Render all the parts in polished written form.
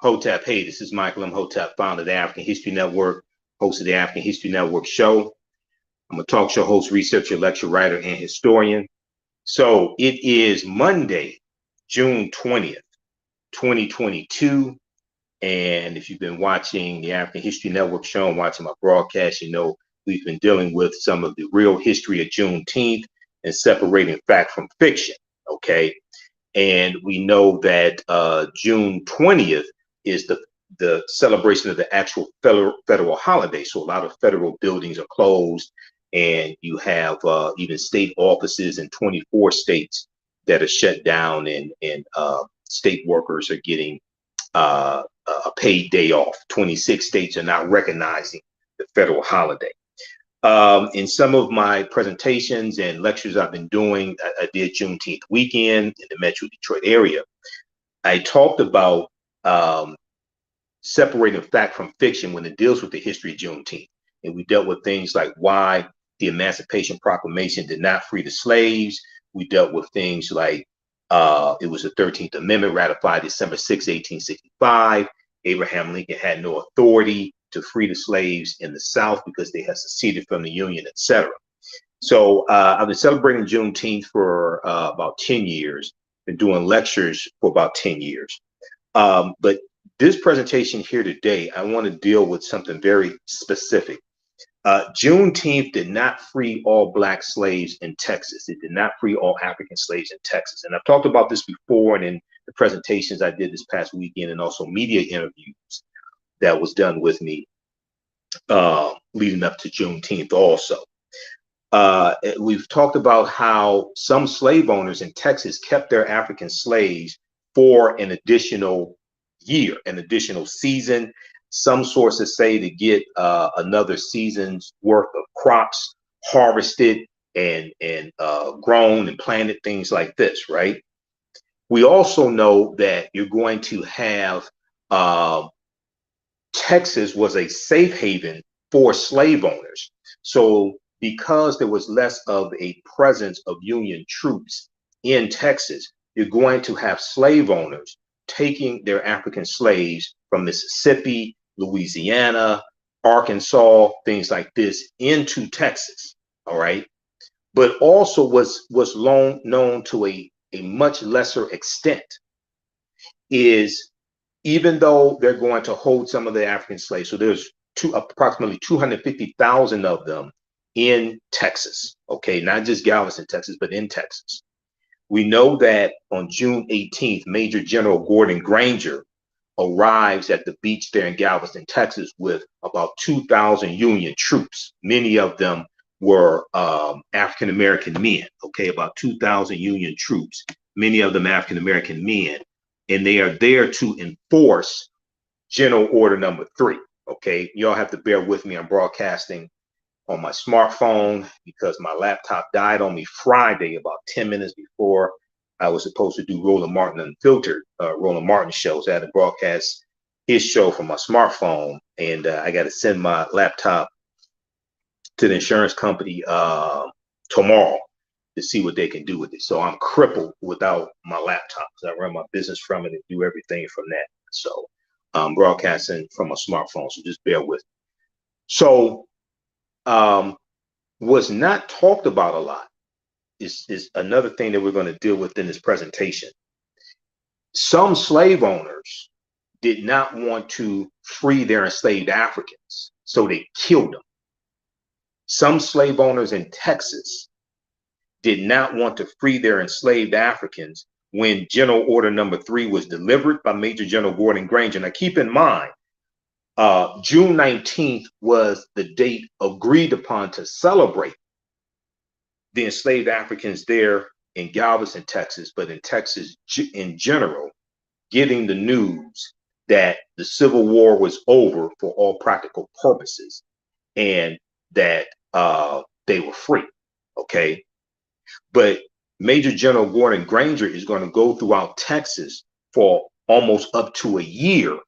Hotep. Hey, this is Michael Imhotep, founder of the African History Network, host of the African History Network show. I'm a talk show host, researcher, lecturer, writer, and historian. So it is Monday, June 20th, 2022. And if you've been watching the African History Network show and watching my broadcast, you know we've been dealing with some of the real history of Juneteenth and separating fact from fiction, okay? And we know that June 20th is the celebration of the actual federal holiday. So a lot of federal buildings are closed, and you have even state offices in 24 states that are shut down, and state workers are getting a paid day off. 26 states are not recognizing the federal holiday. In some of my presentations and lectures I've been doing, I did Juneteenth weekend in the Metro Detroit area. I talked about separating fact from fiction when it deals with the history of Juneteenth. And we dealt with things like why the Emancipation Proclamation did not free the slaves. We dealt with things like it was the 13th Amendment ratified December 6, 1865. Abraham Lincoln had no authority to free the slaves in the South because they had seceded from the Union, etc. So I've been celebrating Juneteenth for about 10 years, been doing lectures for about 10 years. But this presentation here today, I want to deal with something very specific. Juneteenth did not free all Black slaves in Texas. It did not free all African slaves in Texas. And I've talked about this before, and in the presentations I did this past weekend, and also media interviews that was done with me leading up to Juneteenth also. We've talked about how some slave owners in Texas kept their African slaves for an additional year, an additional season. Some sources say to get another season's worth of crops harvested and grown and planted, things like this, right? We also know that you're going to have Texas was a safe haven for slave owners. So because there was less of a presence of Union troops in Texas, you're going to have slave owners taking their African slaves from Mississippi, Louisiana, Arkansas, things like this into Texas, all right? But also was known to a much lesser extent is even though they're going to hold some of the African slaves, so there's approximately 250,000 of them in Texas, okay? Not just Galveston, Texas, but in Texas. We know that on June 18th, Major General Gordon Granger arrives at the beach there in Galveston, Texas, with about 2,000 Union troops. Many of them were African-American men, okay? About 2,000 Union troops, many of them African-American men. And they are there to enforce General Order Number 3, okay? Y'all have to bear with me. I'm broadcasting on my smartphone because my laptop died on me Friday about 10 minutes before I was supposed to do Roland Martin Unfiltered, Roland Martin shows. I had to broadcast his show from my smartphone, and I got to send my laptop to the insurance company tomorrow to see what they can do with it. So I'm crippled without my laptop because I run my business from it and do everything from that. So I'm broadcasting from a smartphone, so just bear with me. So was not talked about a lot is another thing that we're going to deal with in this presentation. Some slave owners did not want to free their enslaved Africans, so they killed them. Some slave owners in Texas did not want to free their enslaved Africans when General Order Number 3 was delivered by Major General Gordon Granger. Now keep in mind, June 19th was the date agreed upon to celebrate the enslaved Africans there in Galveston, Texas, but in Texas in general, getting the news that the Civil War was over for all practical purposes and that they were free, okay? But Major General Gordon Granger is going to go throughout Texas for almost up to a year,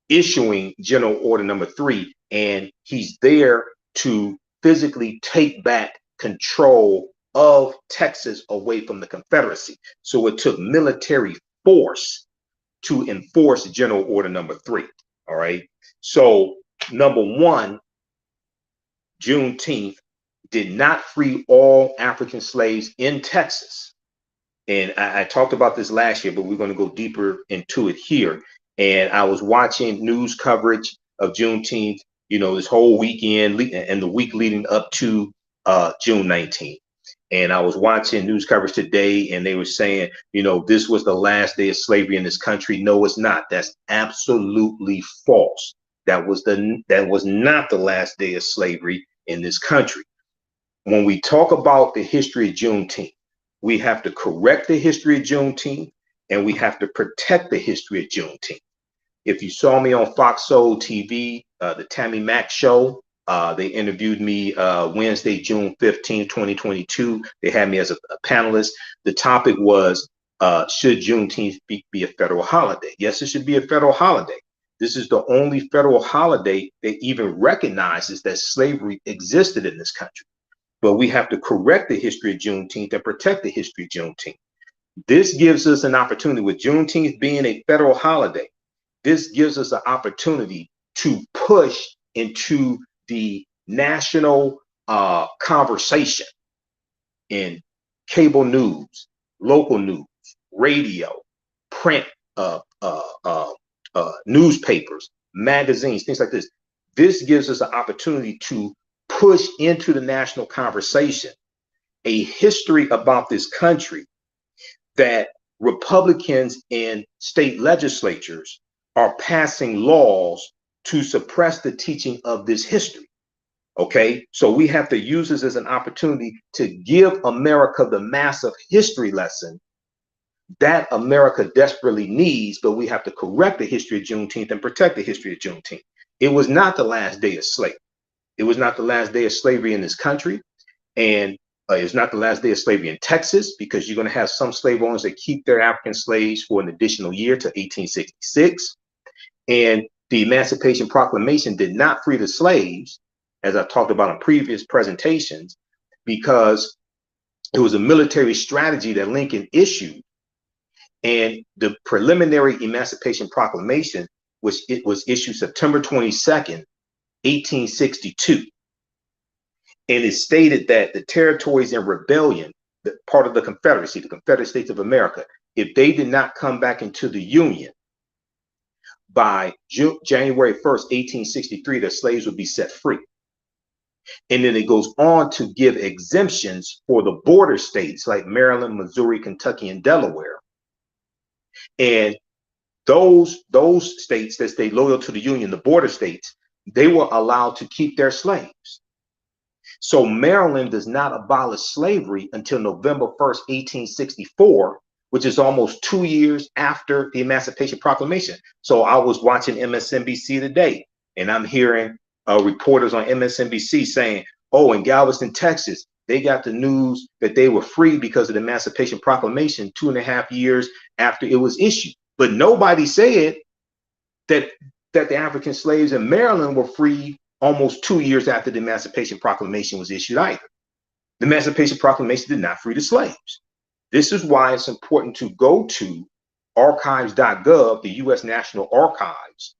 issuing General Order Number 3, and he's there to physically take back control of Texas away from the Confederacy. So it took military force to enforce General Order number 3. All right. So number one, Juneteenth did not free all African slaves in Texas. And I talked about this last year, but we're going to go deeper into it here. And I was watching news coverage of Juneteenth, this whole weekend and the week leading up to June 19th. And I was watching news coverage today, and they were saying, this was the last day of slavery in this country. No, it's not. That's absolutely false. That was not the last day of slavery in this country. When we talk about the history of Juneteenth, we have to correct the history of Juneteenth, and we have to protect the history of Juneteenth. If you saw me on Fox Soul TV, the Tammy Mack Show, they interviewed me Wednesday, June 15, 2022. They had me as a panelist. The topic was, should Juneteenth be a federal holiday? Yes, it should be a federal holiday. This is the only federal holiday that even recognizes that slavery existed in this country. But we have to correct the history of Juneteenth and protect the history of Juneteenth. This gives us an opportunity, with Juneteenth being a federal holiday, this gives us an opportunity to push into the national conversation in cable news, local news, radio, print, newspapers, magazines, things like this. This gives us an opportunity to push into the national conversation a history about this country that Republicans in state legislatures are passing laws to suppress the teaching of this history. Okay, so we have to use this as an opportunity to give America the massive history lesson that America desperately needs, but we have to correct the history of Juneteenth and protect the history of Juneteenth. It was not the last day of slavery. It was not the last day of slavery in this country. And it's not the last day of slavery in Texas, because you're going to have some slave owners that keep their African slaves for an additional year to 1866. And the Emancipation Proclamation did not free the slaves, as I've talked about in previous presentations, because it was a military strategy that Lincoln issued. And the preliminary Emancipation Proclamation was issued September 22nd, 1862. And it stated that the territories in rebellion, part of the Confederacy, the Confederate States of America, if they did not come back into the Union by January 1st, 1863, the slaves would be set free. And then it goes on to give exemptions for the border states like Maryland, Missouri, Kentucky, and Delaware. And those states that stayed loyal to the Union, the border states, they were allowed to keep their slaves. So Maryland does not abolish slavery until November 1st, 1864, which is almost 2 years after the Emancipation Proclamation. So I was watching MSNBC today, and I'm hearing reporters on MSNBC saying, oh, in Galveston, Texas, they got the news that they were free because of the Emancipation Proclamation 2.5 years after it was issued. But nobody said that the African slaves in Maryland were free almost 2 years after the Emancipation Proclamation was issued either. The Emancipation Proclamation did not free the slaves. This is why it's important to go to archives.gov, the U.S. National Archives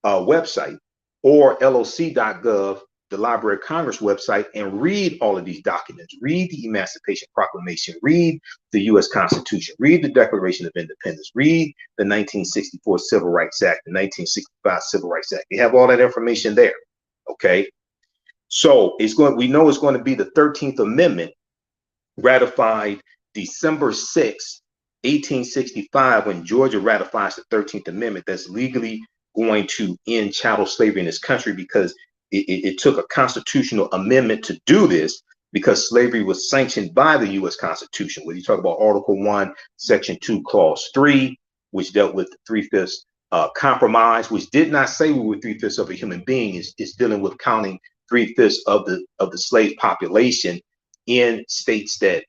website, or loc.gov, the Library of Congress website, and read all of these documents. Read the Emancipation Proclamation, read the U.S. Constitution, read the Declaration of Independence, read the 1964 Civil Rights Act, the 1965 Civil Rights Act. They have all that information there. Okay, so we know it's going to be the 13th Amendment, ratified December 6, 1865, when Georgia ratifies the 13th Amendment, that's legally going to end chattel slavery in this country, because it took a constitutional amendment to do this, because slavery was sanctioned by the U.S. Constitution. When you talk about Article 1, Section 2, Clause 3, which dealt with the 3/5 compromise, which did not say we were 3/5 of a human being, is dealing with counting 3/5 of the slave population in states that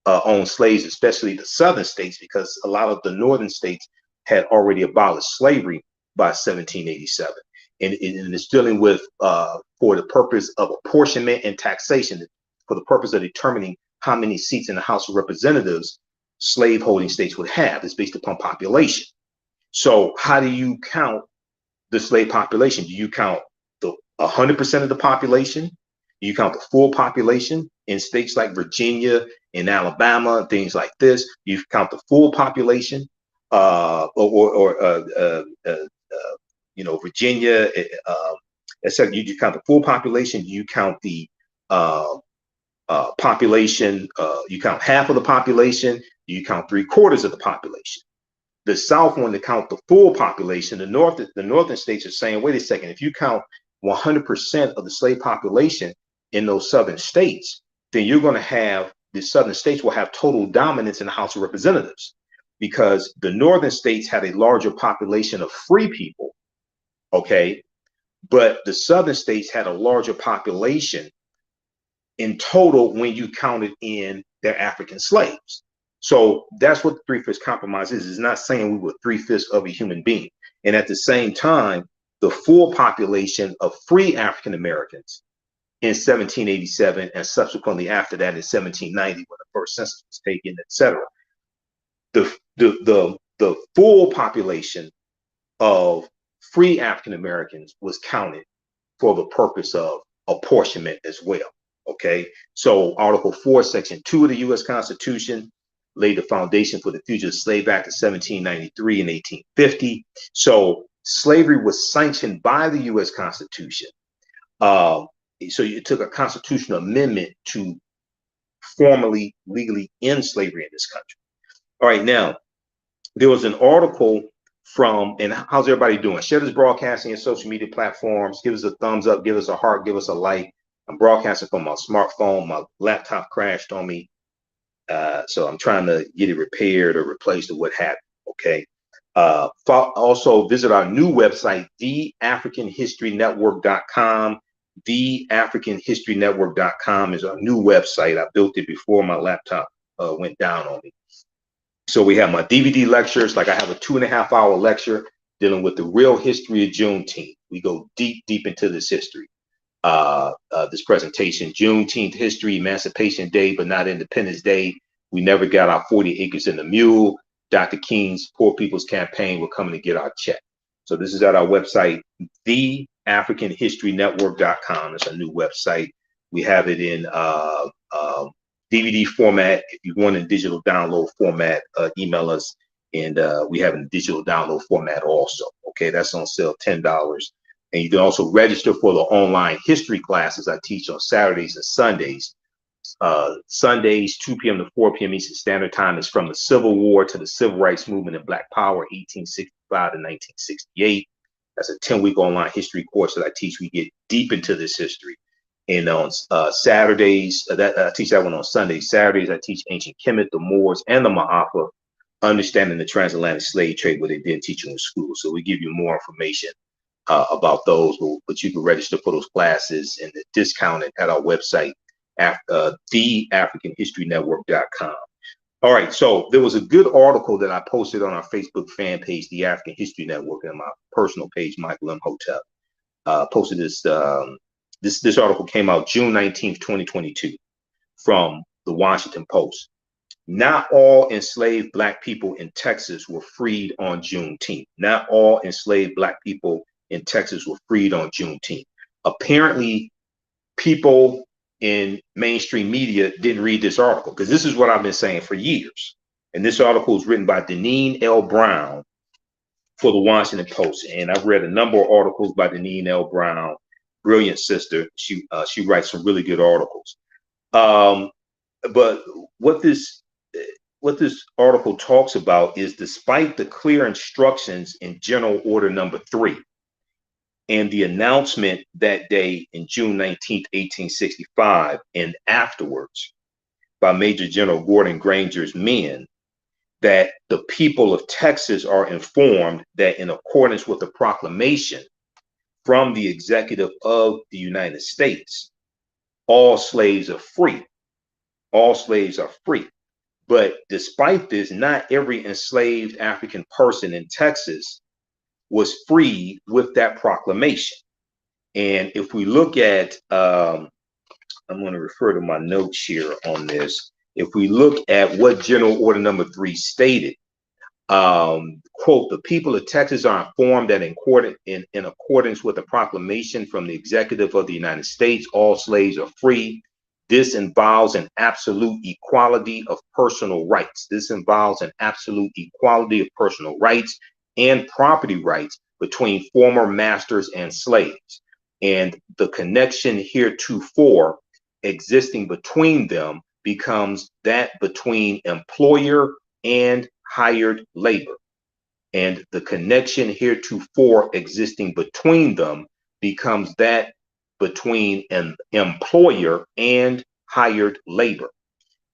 own slaves, especially the southern states, because a lot of the northern states had already abolished slavery by 1787. And it's dealing with, for the purpose of apportionment and taxation, for the purpose of determining how many seats in the House of Representatives slaveholding states would have. It's based upon population. So how do you count the slave population? Do you count the 100% of the population? Do you count the full population in states like Virginia and Alabama, things like this? You count the full population, Virginia, etc. You count the full population. You count the population. You count half of the population. You count 3/4 of the population. The South wanted to count the full population. The northern states are saying, wait a second, if you count 100% of the slave population in those southern states, then you're going to have the southern states will have total dominance in the House of Representatives, because the northern states had a larger population of free people, okay, but the southern states had a larger population in total when you counted in their African slaves. So that's what the three-fifths compromise is. It's not saying we were 3/5 of a human being. And at the same time, the full population of free African Americans in 1787 and subsequently after that in 1790, when the first census was taken, etc. The full population of free African Americans was counted for the purpose of apportionment as well. Okay, so Article 4, Section 2 of the U.S. Constitution laid the foundation for the Fugitive Slave Act of 1793 and 1850. So slavery was sanctioned by the U.S. Constitution. So it took a constitutional amendment to formally, legally end slavery in this country. All right, now, there was an article from, and how's everybody doing? Share this broadcasting in social media platforms. Give us a thumbs up, give us a heart, give us a like. I'm broadcasting from my smartphone. My laptop crashed on me. So I'm trying to get it repaired or replaced or what have you, okay? Also visit our new website, TheAHNShowNetwork.com. TheAHNShowNetwork.com is our new website. I built it before my laptop went down on me. So we have my DVD lectures, like I have a 2.5-hour lecture dealing with the real history of Juneteenth. We go deep into this history. This presentation, Juneteenth history, Emancipation Day, but not Independence Day. We never got our 40 acres and a mule. Dr. King's Poor People's Campaign, we're coming to get our check. So this is at our website, TheAHNShowNetwork.com. It's a new website. We have it in DVD format. If you want a digital download format, email us, and we have a digital download format also. Okay, that's on sale, $10. And you can also register for the online history classes I teach on Saturdays and Sundays. Sundays, 2 p.m. to 4 p.m. Eastern Standard Time is from the Civil War to the Civil Rights Movement and Black Power, 1865 to 1968. That's a 10-week online history course that I teach. We get deep into this history. And on Saturdays, I teach that one on Sundays. Saturdays, I teach ancient Kemet, the Moors, and the Ma'afa, understanding the transatlantic slave trade, what they didn't teach you in school. So we give you more information about those, but you can register for those classes and the discounted at our website at TheAHNShowNetwork.com. All right, so there was a good article that I posted on our Facebook fan page, The African History Network, and my personal page, Michael Imhotep. Posted this. This article came out June 19th, 2022, from the Washington Post. Not all enslaved Black people in Texas were freed on Juneteenth. Not all enslaved Black people in Texas were freed on Juneteenth. Apparently, people in mainstream media didn't read this article, because this is what I've been saying for years. And this article is written by Deneen L. Brown for the Washington Post. And I've read a number of articles by Deneen L. Brown, brilliant sister. She writes some really good articles. But what this article talks about is, despite the clear instructions in General Order Number 3 and the announcement that day in June 19th, 1865, and afterwards by Major General Gordon Granger's men, that the people of Texas are informed that in accordance with the proclamation from the executive of the United States, all slaves are free. All slaves are free. But despite this, not every enslaved African person in Texas was freed with that proclamation. And if we look at, I'm going to refer to my notes here on this. If we look at what General Order Number 3 stated, Quote, the people of Texas are informed that in accordance with the proclamation from the executive of the United States, all slaves are free. This involves an absolute equality of personal rights. This involves an absolute equality of personal rights and property rights between former masters and slaves. And the connection heretofore existing between them becomes that between employer and hired labor. And the connection heretofore existing between them becomes that between an employer and hired labor.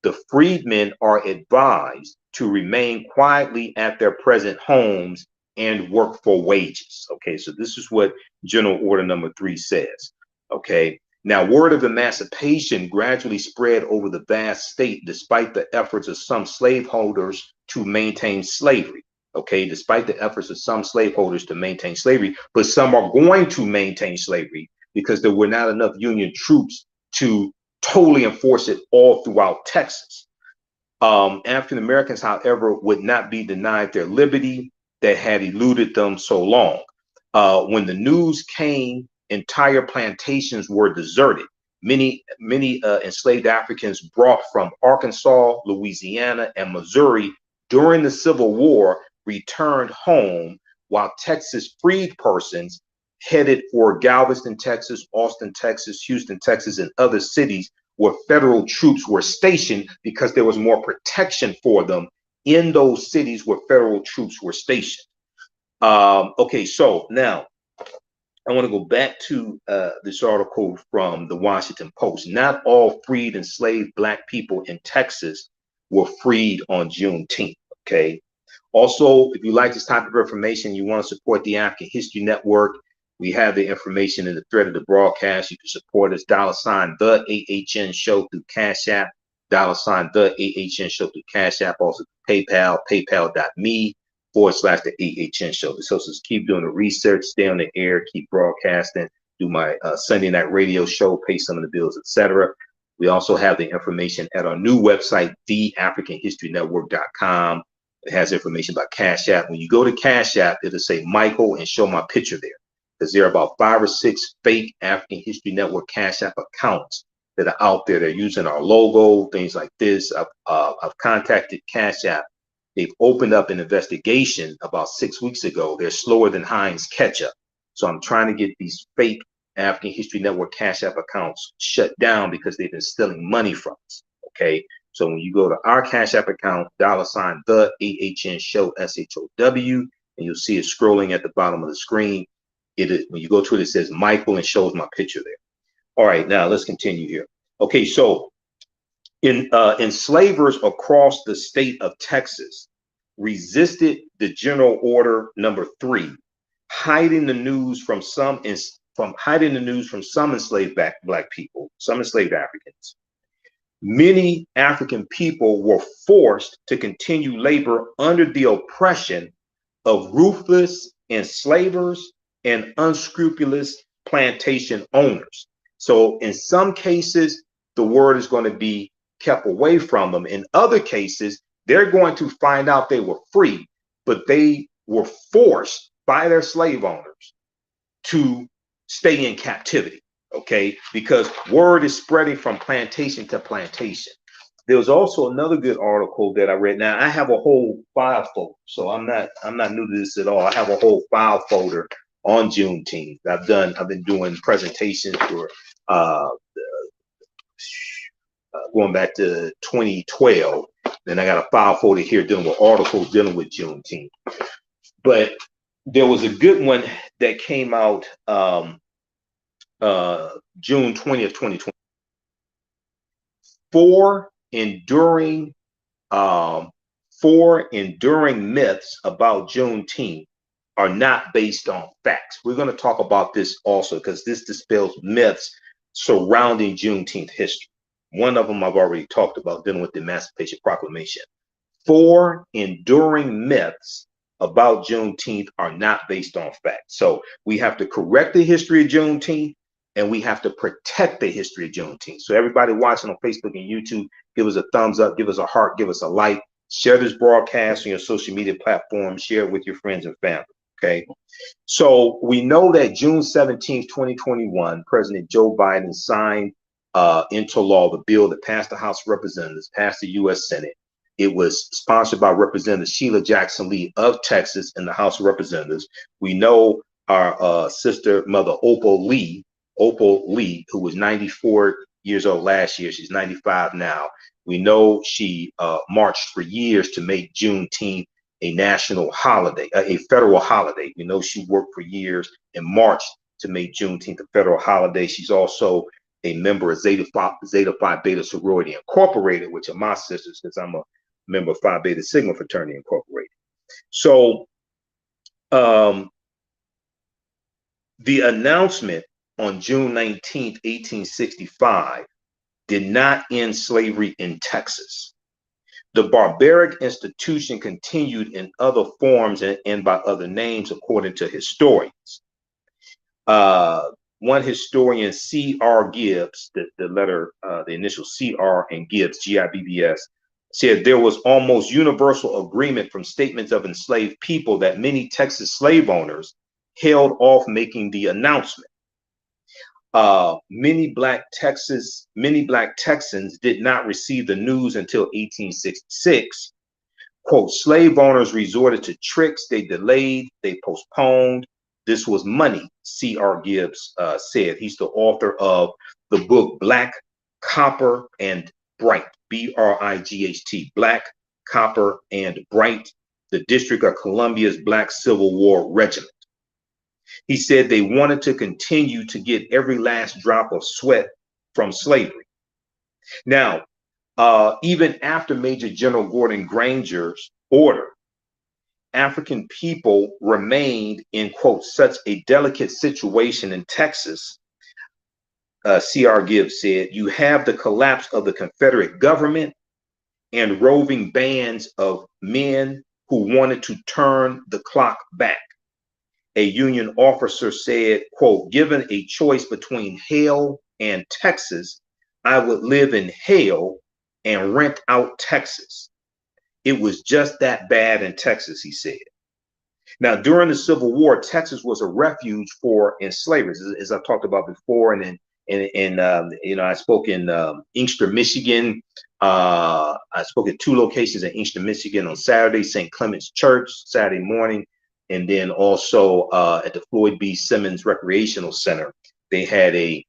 The freedmen are advised to remain quietly at their present homes and work for wages. Okay, so this is what General Order number 3 says. Okay, now word of emancipation gradually spread over the vast state despite the efforts of some slaveholders to maintain slavery. Okay, despite the efforts of some slaveholders to maintain slavery, but some are going to maintain slavery because there were not enough Union troops to totally enforce it all throughout Texas. African Americans, however, would not be denied their liberty that had eluded them so long. When the news came, entire plantations were deserted. Many enslaved Africans brought from Arkansas, Louisiana, and Missouri during the Civil War returned home, while Texas freed persons headed for Galveston, Texas, Austin, Texas, Houston, Texas, and other cities where federal troops were stationed because there was more protection for them in those cities where federal troops were stationed. Okay, so now I want to go back to this article from the Washington Post. Not all freed enslaved Black people in Texas were freed on Juneteenth. Okay. Also, if you like this type of information, you want to support the African History Network, we have the information in the thread of the broadcast. You can support us, $ the AHN show through Cash App, $ the AHN show through Cash App, also PayPal, paypal.me/the AHN show. This helps us keep doing the research, stay on the air, keep broadcasting, do my Sunday night radio show, pay some of the bills, etc. We also have the information at our new website, TheAfricanHistoryNetwork.com. It has information about Cash App. When you go to Cash App, it'll say Michael and show my picture there, because there are about 5 or 6 fake African History Network Cash App accounts that are out there. They're using our logo, things like this. I've contacted Cash App. They've opened up an investigation about 6 weeks ago. They're slower than Heinz ketchup. So I'm trying to get these fake African History Network Cash App accounts shut down because they've been stealing money from us. Okay. So when you go to our Cash App account, $ the AHN show SHOW, and you'll see it scrolling at the bottom of the screen. When you go to it, it says Michael and shows my picture there. All right, now let's continue here. Okay, so enslavers across the state of Texas resisted the General Order number 3, hiding the news from some enslaved Black people, some enslaved Africans. Many African people were forced to continue labor under the oppression of ruthless enslavers and unscrupulous plantation owners. So in some cases, the word is going to be kept away from them. In other cases, they're going to find out they were free, but they were forced by their slave owners to stay in captivity. Okay, because word is spreading from plantation to plantation. There was also another good article that I read. Now I have a whole file folder, so I'm not new to this at all. I have a whole file folder on Juneteenth. I've been doing presentations for going back to 2012. Then I got a file folder here dealing with articles dealing with Juneteenth. But there was a good one that came out June 20th, 2020. 4 enduring myths about Juneteenth are not based on facts. We're going to talk about this also because this dispels myths surrounding Juneteenth history. One of them I've already talked about, dealing with the Emancipation Proclamation. 4 enduring myths about Juneteenth are not based on facts. So we have to correct the history of Juneteenth, and we have to protect the history of Juneteenth. So everybody watching on Facebook and YouTube, give us a thumbs up, give us a heart, give us a like. Share this broadcast on your social media platforms. Share it with your friends and family. Okay. So we know that June 17th, 2021, President Joe Biden signed into law the bill that passed the House of Representatives, passed the U.S. Senate. It was sponsored by Representative Sheila Jackson Lee of Texas in the House of Representatives. We know our sister, Mother Opal Lee, who was 94 years old last year. She's 95 now. We know she marched for years to make Juneteenth a national holiday, a federal holiday. We know she worked for years and marched to make Juneteenth a federal holiday. She's also a member of Zeta Phi Beta Sorority Incorporated, which are my sisters, because I'm a member of Phi Beta Sigma Fraternity Incorporated. So the announcement on June 19th, 1865, did not end slavery in Texas. The barbaric institution continued in other forms and by other names, according to historians. One historian, C.R. Gibbs, the initial C.R. and Gibbs, Gibbs, said there was almost universal agreement from statements of enslaved people that many Texas slave owners held off making the announcement. Many black Texans did not receive the news until 1866. Quote, slave owners resorted to tricks, they delayed, they postponed. This was money, C.R. Gibbs said. He's the author of the book Black, Copper, and Bright, B-R-I-G-H-T, Black, Copper, and Bright, the District of Columbia's Black Civil War Regiment. He said they wanted to continue to get every last drop of sweat from slavery. Now, even after Major General Gordon Granger's order, African people remained in, quote, such a delicate situation in Texas, C.R. Gibbs said, you have the collapse of the Confederate government and roving bands of men who wanted to turn the clock back. A Union officer said, quote, given a choice between hell and Texas, I would live in hell and rent out Texas. It was just that bad in Texas, he said. Now, during the Civil War, Texas was a refuge for enslavers, as I've talked about before. And I spoke in Inkster, Michigan. I spoke at 2 locations in Inkster, Michigan on Saturday, St. Clement's Church, Saturday morning. And then also at the Floyd B. Simmons Recreational Center, they had a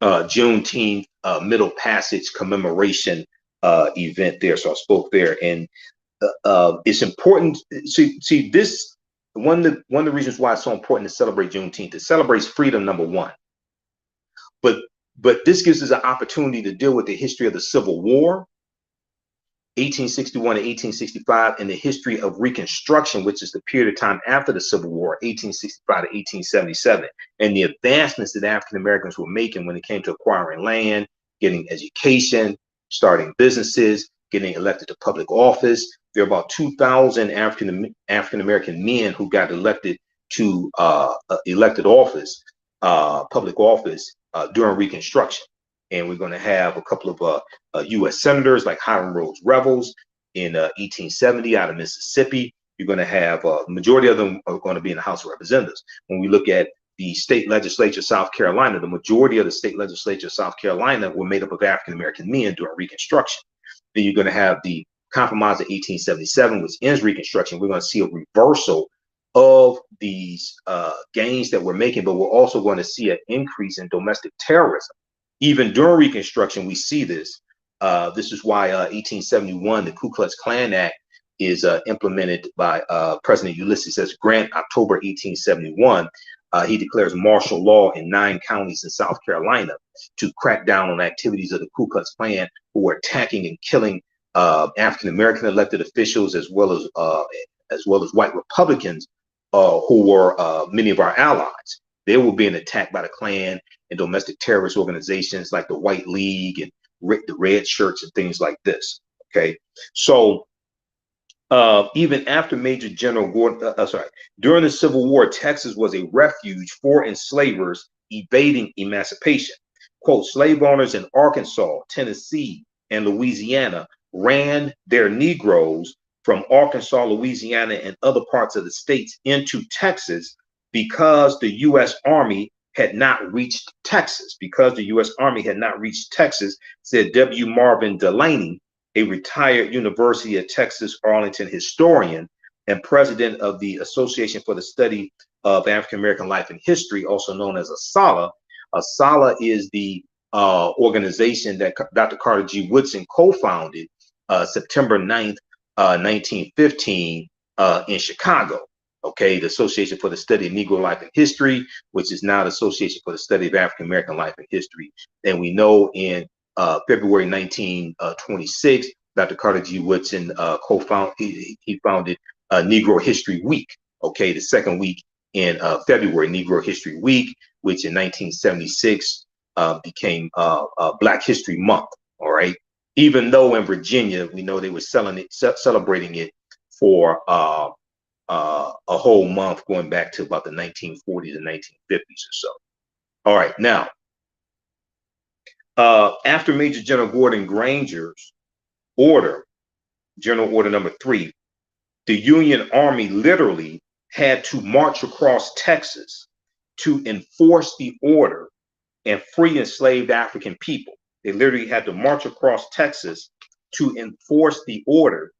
Juneteenth Middle Passage commemoration event there. So I spoke there, and it's important. See this one of the reasons why it's so important to celebrate Juneteenth. It celebrates freedom, number one, but this gives us an opportunity to deal with the history of the Civil War, 1861 to 1865, and the history of Reconstruction, which is the period of time after the Civil War, 1865 to 1877, and the advancements that African Americans were making when it came to acquiring land, getting education, starting businesses, getting elected to public office. There are about 2,000 African American men who got elected to elected office, public office during Reconstruction. And we're going to have a couple of U.S. senators like Hiram Rhodes Revels in 1870 out of Mississippi. You're going to have a majority of them are going to be in the House of Representatives. When we look at the state legislature of South Carolina, the majority of the state legislature of South Carolina were made up of African American men during Reconstruction. Then you're going to have the Compromise of 1877, which ends Reconstruction. We're going to see a reversal of these gains that we're making, but we're also going to see an increase in domestic terrorism. Even during Reconstruction, we see this. This is why 1871, the Ku Klux Klan Act, is implemented by President Ulysses S. Grant, October 1871. He declares martial law in 9 counties in South Carolina to crack down on activities of the Ku Klux Klan, who were attacking and killing African American elected officials, as well as white Republicans who were many of our allies. They were being attacked by the Klan and domestic terrorist organizations like the White League and the Red Shirts and things like this. Okay, so even after Major General Gordon, during the Civil War, Texas was a refuge for enslavers evading emancipation. Quote, slave owners in Arkansas, Tennessee, and Louisiana ran their Negroes from Arkansas, Louisiana, and other parts of the states into Texas because the U.S. Army had not reached Texas. Because the U.S. Army had not reached Texas, said W. Marvin Delaney, a retired University of Texas Arlington historian and president of the Association for the Study of African American Life and History, also known as ASALH. ASALH is the organization that Dr. Carter G. Woodson co-founded September 9th, 1915 in Chicago. Okay, the Association for the Study of Negro Life and History, which is now the Association for the Study of African American Life and History. And we know in February 1926, Dr. Carter G. Woodson he founded Negro History Week. Okay, the second week in February, Negro History Week, which in 1976 became Black History Month. All right, even though in Virginia we know they were celebrating it for a whole month going back to about the 1940s and 1950s or so. All right, now after Major General Gordon Granger's order, General Order Number 3, the Union Army literally had to march across Texas to enforce the order and free enslaved African people. They literally had to march across Texas to enforce the order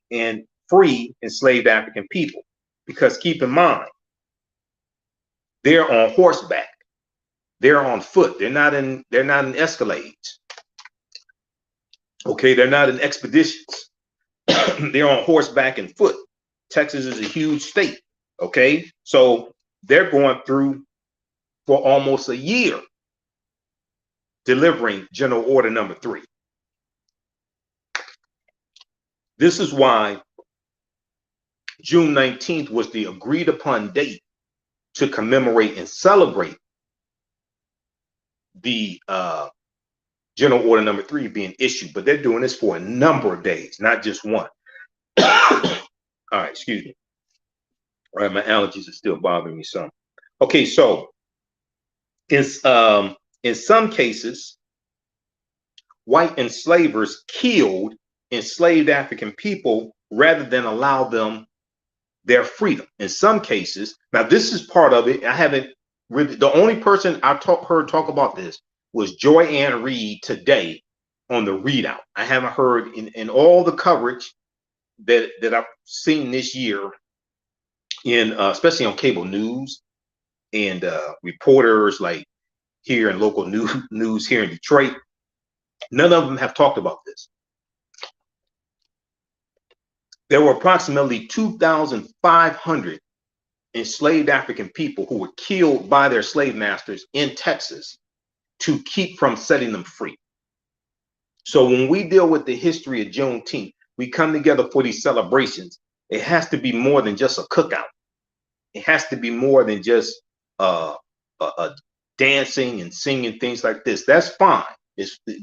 and free enslaved African people. Because keep in mind, they're on horseback, they're on foot, they're not in escalades. Okay, they're not in expeditions. They're on horseback and foot. Texas is a huge state. Okay, so they're going through for almost a year delivering General Order Number 3. This is why June 19th was the agreed upon date to commemorate and celebrate the General Order Number 3 being issued. But they're doing this for a number of days, not just one. All right, excuse me. All right, my allergies are still bothering me some. Okay, so in some cases, white enslavers killed enslaved African people rather than allow them their freedom. In some cases, now this is part of it. I haven't really, the only person I heard talk about this was Joy Ann Reid today on the Readout. I haven't heard in all the coverage that I've seen this year, in especially on cable news and reporters like here in local news here in Detroit. None of them have talked about this. There were approximately 2,500 enslaved African people who were killed by their slave masters in Texas to keep from setting them free. So when we deal with the history of Juneteenth, we come together for these celebrations. It has to be more than just a cookout. It has to be more than just dancing and singing, things like this. That's fine.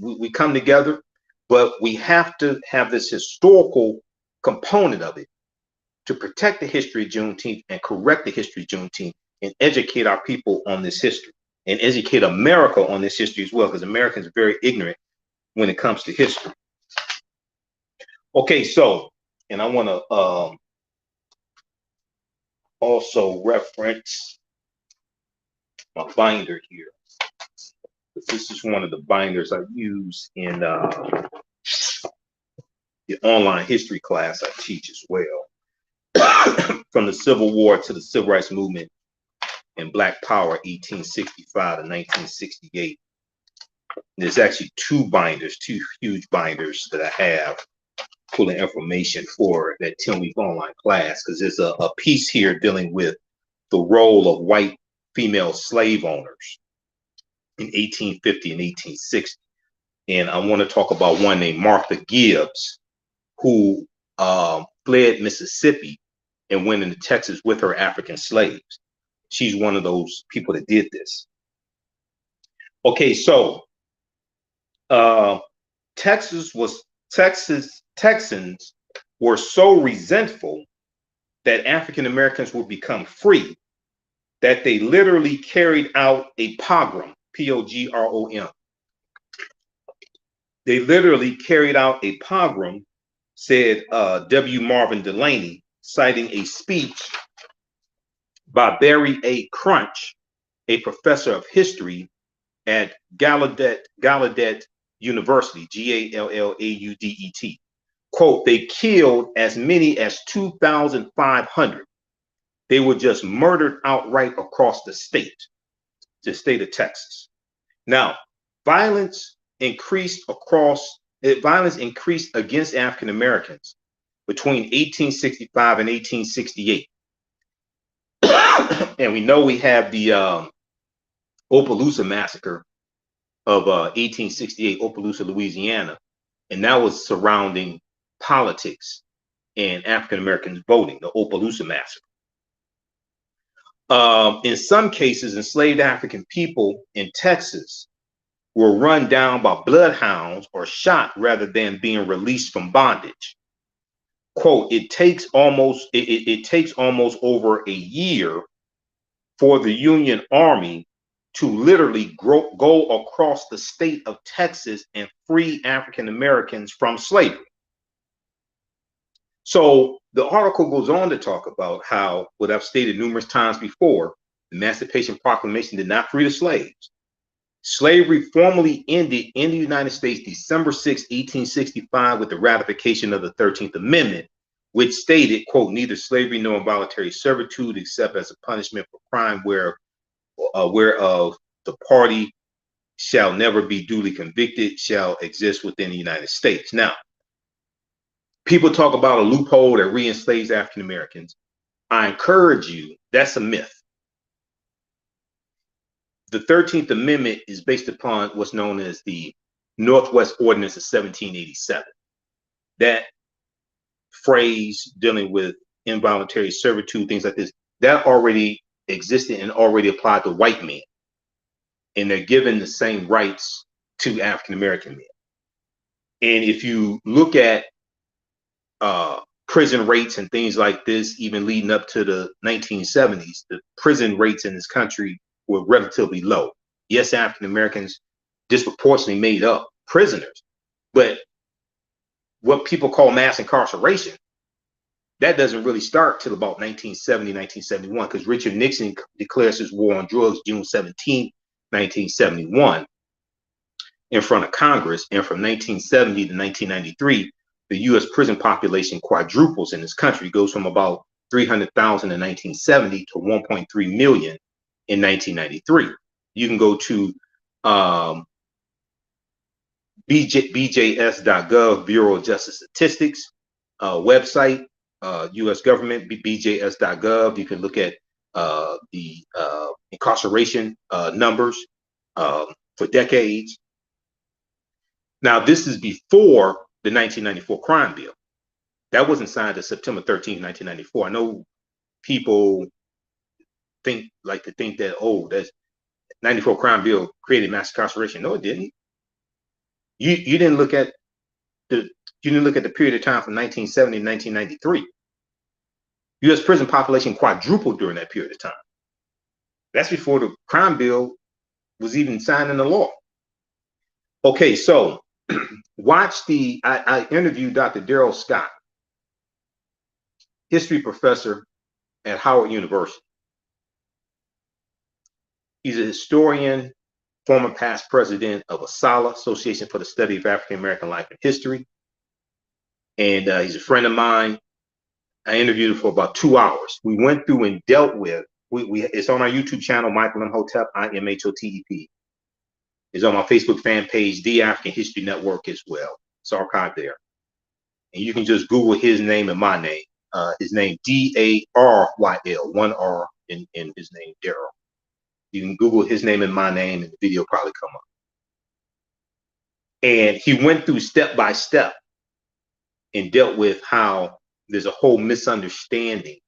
We come together, but we have to have this historical component of it to protect the history of Juneteenth and correct the history of Juneteenth and educate our people on this history and educate America on this history as well, because Americans are very ignorant when it comes to history. Okay, so, and I want to also reference my binder here. This is one of the binders I use in the online history class I teach as well. From the Civil War to the Civil Rights Movement and Black Power, 1865 to 1968. There's actually two huge binders that I have full of information for that 10-week online class, because there's a piece here dealing with the role of white female slave owners in 1850 and 1860. And I want to talk about one named Martha Gibbs, who fled Mississippi and went into Texas with her African slaves. She's one of those people that did this. Okay, so Texans were so resentful that African Americans would become free that they literally carried out a pogrom, P-O-G-R-O-M. They literally carried out a pogrom, said W. Marvin Delaney, citing a speech by Barry A. Crunch, a professor of history at Gallaudet University, Gallaudet. Quote, they killed as many as 2,500. They were just murdered outright across the state of Texas. Now, violence increased against African Americans between 1865 and 1868. And we know we have the Opelousas massacre of 1868, Opelousas, Louisiana, and that was surrounding politics and African Americans voting, the Opelousas massacre. In some cases, enslaved African people in Texas were run down by bloodhounds or shot rather than being released from bondage. Quote, it takes almost over a year for the Union Army to literally go across the state of Texas and free African Americans from slavery. So the article goes on to talk about how, what I've stated numerous times before, the Emancipation Proclamation did not free the slaves. Slavery formally ended in the United States December 6, 1865, with the ratification of the 13th Amendment, which stated, quote, neither slavery nor involuntary servitude except as a punishment for crime whereof the party shall never be duly convicted shall exist within the United States. Now, people talk about a loophole that re-enslaves African Americans. I encourage you, that's a myth. The 13th Amendment is based upon what's known as the Northwest Ordinance of 1787. That phrase dealing with involuntary servitude, things like this, that already existed and already applied to white men. And they're given the same rights to African American men. And if you look at prison rates and things like this, even leading up to the 1970s, the prison rates in this country were relatively low. Yes, African Americans disproportionately made up prisoners, but what people call mass incarceration, that doesn't really start till about 1970, 1971, because Richard Nixon declares his war on drugs June 17, 1971, in front of Congress. And from 1970 to 1993, the U.S. prison population quadruples in this country. It goes from about 300,000 in 1970 to 1.3 million in 1993. You can go to bjs.gov, Bureau of Justice Statistics website, U.S. government, bjs.gov. You can look at the incarceration numbers for decades. Now, this is before the 1994 crime bill. That wasn't signed until September 13, 1994. I know people like to think that, oh, that's 94 crime bill created mass incarceration. No, it didn't. You didn't look at the period of time from 1970 to 1993. U.S. prison population quadrupled during that period of time. That's before the crime bill was even signed into law. Okay, so watch I interviewed Dr. Darrell Scott, history professor at Howard University. He's a historian, former past president of ASALH, Association for the Study of African American Life and History. And he's a friend of mine. I interviewed him for about 2 hours. We went through and dealt with, it's on our YouTube channel, Michael Imhotep, Imhotep. It's on my Facebook fan page, The African History Network as well. It's archived there. And you can just Google his name and my name. His name, D-A-R-Y-L, one R in his name, Darrell. You can Google his name and my name, and the video probably come up. And he went through step by step and dealt with how there's a whole misunderstanding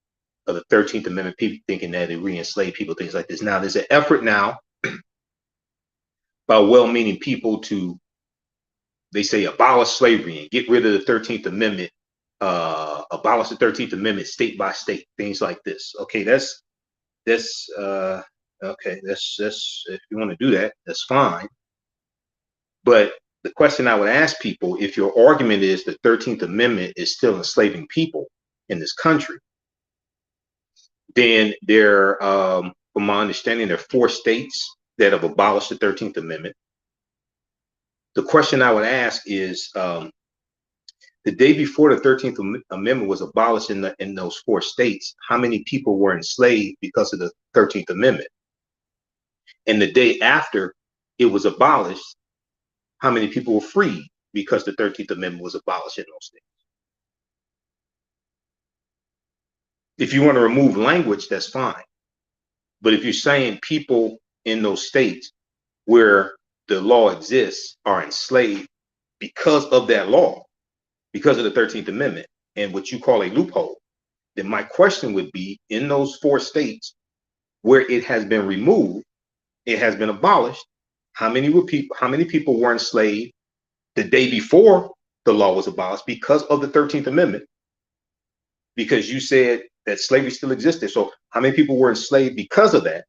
of the 13th Amendment, people thinking that it re-enslaved people, things like this. Now, there's an effort now by well-meaning people to, they say, abolish slavery and get rid of the 13th Amendment, abolish the 13th Amendment state by state, things like this. Okay, that's if you want to do that, that's fine. But the question I would ask people, if your argument is the 13th Amendment is still enslaving people in this country, then from my understanding, there are 4 states that have abolished the 13th Amendment. The question I would ask is, the day before the 13th Amendment was abolished in those 4 states, how many people were enslaved because of the 13th Amendment? And the day after it was abolished, how many people were freed because the 13th Amendment was abolished in those states? If you want to remove language, that's fine. But if you're saying people in those states where the law exists are enslaved because of that law, because of the 13th Amendment and what you call a loophole, then my question would be, in those 4 states where it has been removed, it has been abolished, how many people were enslaved the day before the law was abolished because of the 13th Amendment? Because you said that slavery still existed. So how many people were enslaved because of that?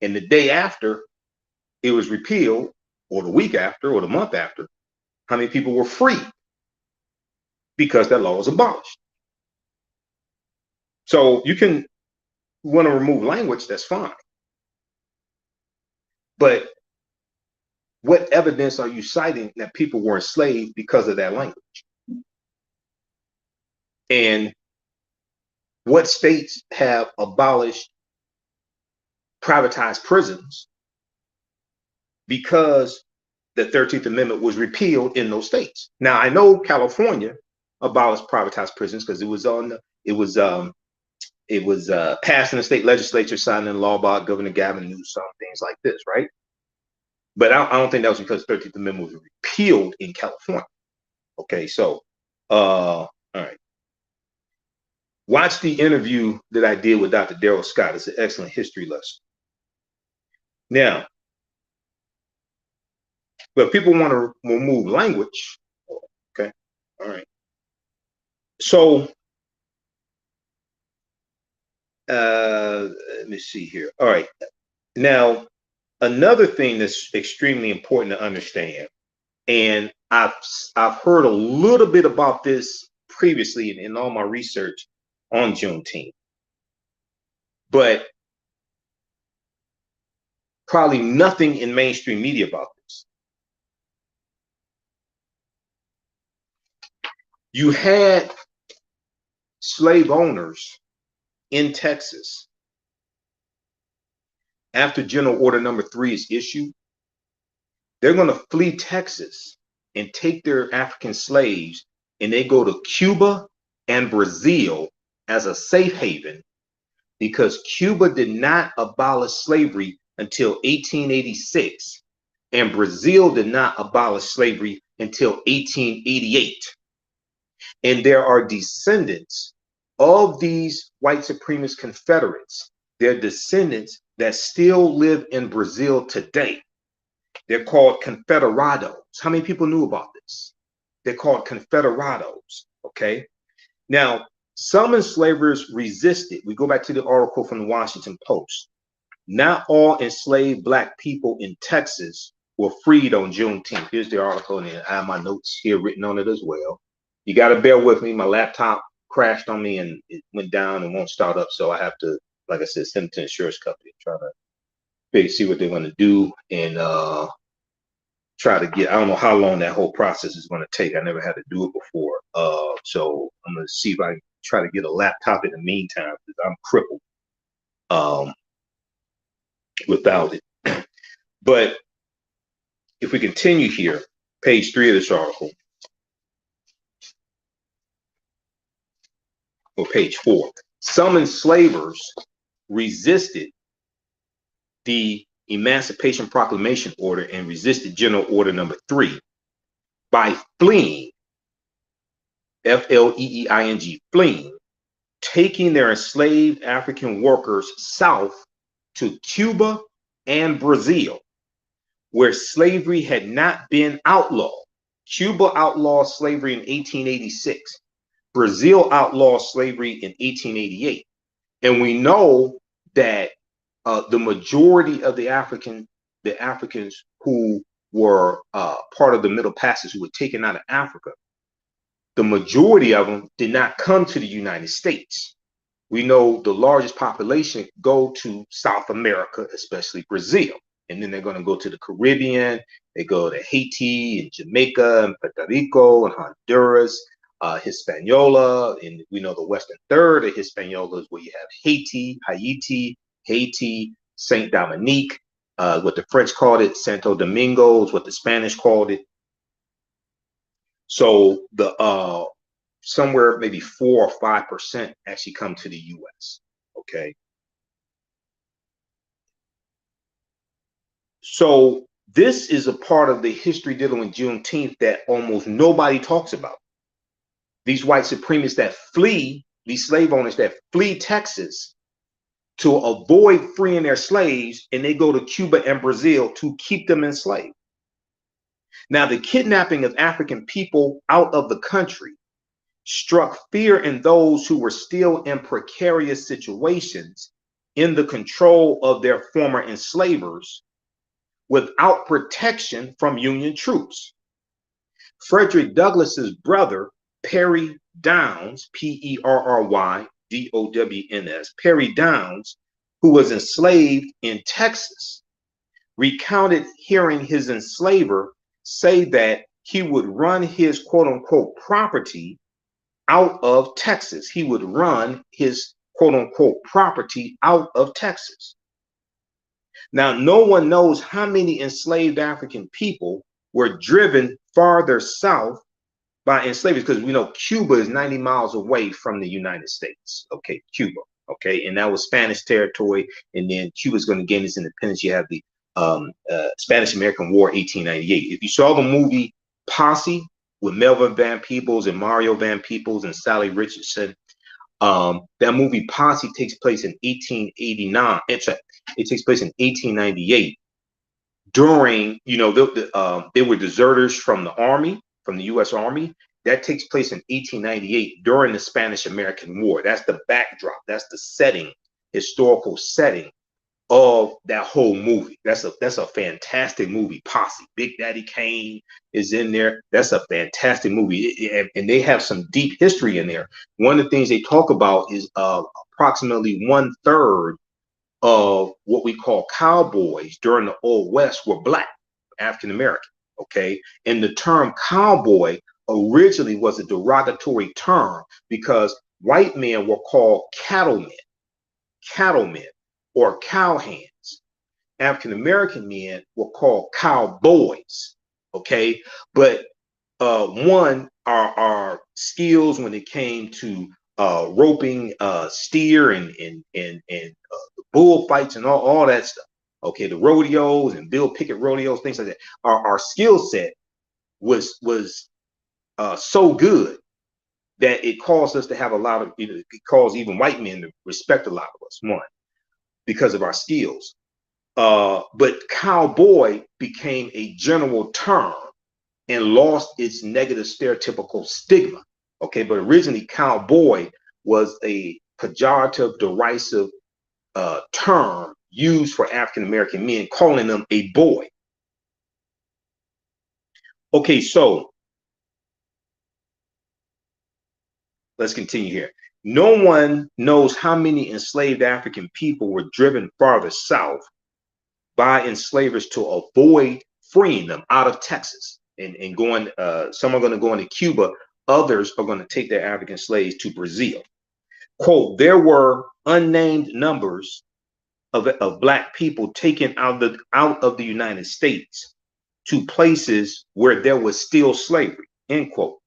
And the day after it was repealed, or the week after, or the month after, how many people were free because that law was abolished? So you want to remove language, that's fine. But what evidence are you citing that people were enslaved because of that language? And what states have abolished privatized prisons because the 13th Amendment was repealed in those states? Now, I know California abolished privatized prisons because it was passed in the state legislature, signed into law by Governor Gavin Newsom, things like this, right? But I don't think that was because the 13th Amendment was repealed in California. Okay, so all right. Watch the interview that I did with Dr. Daryl Scott. It's an excellent history lesson. Now, but people want to remove language. Okay, all right. So let me see here. All right. Now, another thing that's extremely important to understand, and I've heard a little bit about this previously in all my research on Juneteenth, but probably nothing in mainstream media about this. You had slave owners in Texas after General Order Number 3 is issued. They're going to flee Texas and take their African slaves, and they go to Cuba and Brazil as a safe haven, because Cuba did not abolish slavery until 1886, and Brazil did not abolish slavery until 1888. And there are descendants of these white supremacist Confederates. They're descendants that still live in Brazil today. They're called Confederados. How many people knew about this? They're called Confederados, okay? Now, some enslavers resisted. We go back to the article from the Washington Post. Not all enslaved Black people in Texas were freed on Juneteenth. Here's the article, and I have my notes here written on it as well. You got to bear with me. My laptop crashed on me and it went down and won't start up. So I have to, like I said, send it to the insurance company, try to see what they're going to do, and try to get, I don't know how long that whole process is going to take. I never had to do it before. So I'm going to see if I can try to get a laptop in the meantime, because I'm crippled without it. But if we continue here, page 3 of this article, or page 4, some enslavers resisted the Emancipation Proclamation order and resisted General Order Number 3 by fleeing, F-L-E-E-I-N-G, fleeing, taking their enslaved African workers south to Cuba and Brazil, where slavery had not been outlawed. Cuba outlawed slavery in 1886. Brazil outlawed slavery in 1888. And we know that the majority of the Africans who were part of the Middle Passage who were taken out of Africa, the majority of them did not come to the United States. We know the largest population go to South America, especially Brazil. And then they're going to go to the Caribbean. They go to Haiti and Jamaica and Puerto Rico and Honduras, Hispaniola. And we know the western third of Hispaniola is where you have Haiti, Saint Dominique, what the French called it, Santo Domingo is what the Spanish called it. So the somewhere maybe 4 or 5% actually come to the U.S. Okay. So this is a part of the history dealing with Juneteenth that almost nobody talks about. These white supremacists that flee, these slave owners that flee Texas to avoid freeing their slaves, and they go to Cuba and Brazil to keep them enslaved. Now, the kidnapping of African people out of the country struck fear in those who were still in precarious situations in the control of their former enslavers without protection from Union troops. Frederick Douglass's brother, Perry Downs, Perrydowns, Perry Downs, who was enslaved in Texas, recounted hearing his enslaver say that he would run his quote unquote property out of Texas. He would run his quote unquote property out of Texas. Now, no one knows how many enslaved African people were driven farther south by enslavers, because we know Cuba is 90 miles away from the United States. Okay, Cuba. Okay, and that was Spanish territory, and then Cuba's going to gain its independence. You have the Spanish-American War, 1898. If you saw the movie Posse with Melvin Van Peebles and Mario Van Peebles and Sally Richardson, that movie Posse takes place in 1889. It takes place in 1898. During, you know, they were deserters from the Army, from the U.S. Army. That takes place in 1898 during the Spanish-American War. That's the backdrop. That's the setting, historical setting of that whole movie. That's a fantastic movie. Posse. Big Daddy Kane is in there. That's a fantastic movie, and they have some deep history in there. One of the things they talk about is approximately 1/3 of what we call cowboys during the Old West were Black, African American. Okay, and the term cowboy originally was a derogatory term because white men were called cattlemen or cowhands. African American men were called cowboys. Okay, but our skills when it came to roping steer and bullfights and all that stuff. Okay, the rodeos and Bill Pickett rodeos, things like that. Our skill set was so good that it caused us to have a lot of, it caused even white men to respect a lot of us, one, because of our skills. But cowboy became a general term and lost its negative stereotypical stigma. Okay, but originally cowboy was a pejorative, derisive term used for African American men, calling them a boy. Okay, so let's continue here. No one knows how many enslaved African people were driven farther south by enslavers to avoid freeing them out of Texas and going. Some are going to go into Cuba. Others are going to take their African slaves to Brazil. Quote, there were unnamed numbers of Black people taken out of the United States to places where there was still slavery, end quote.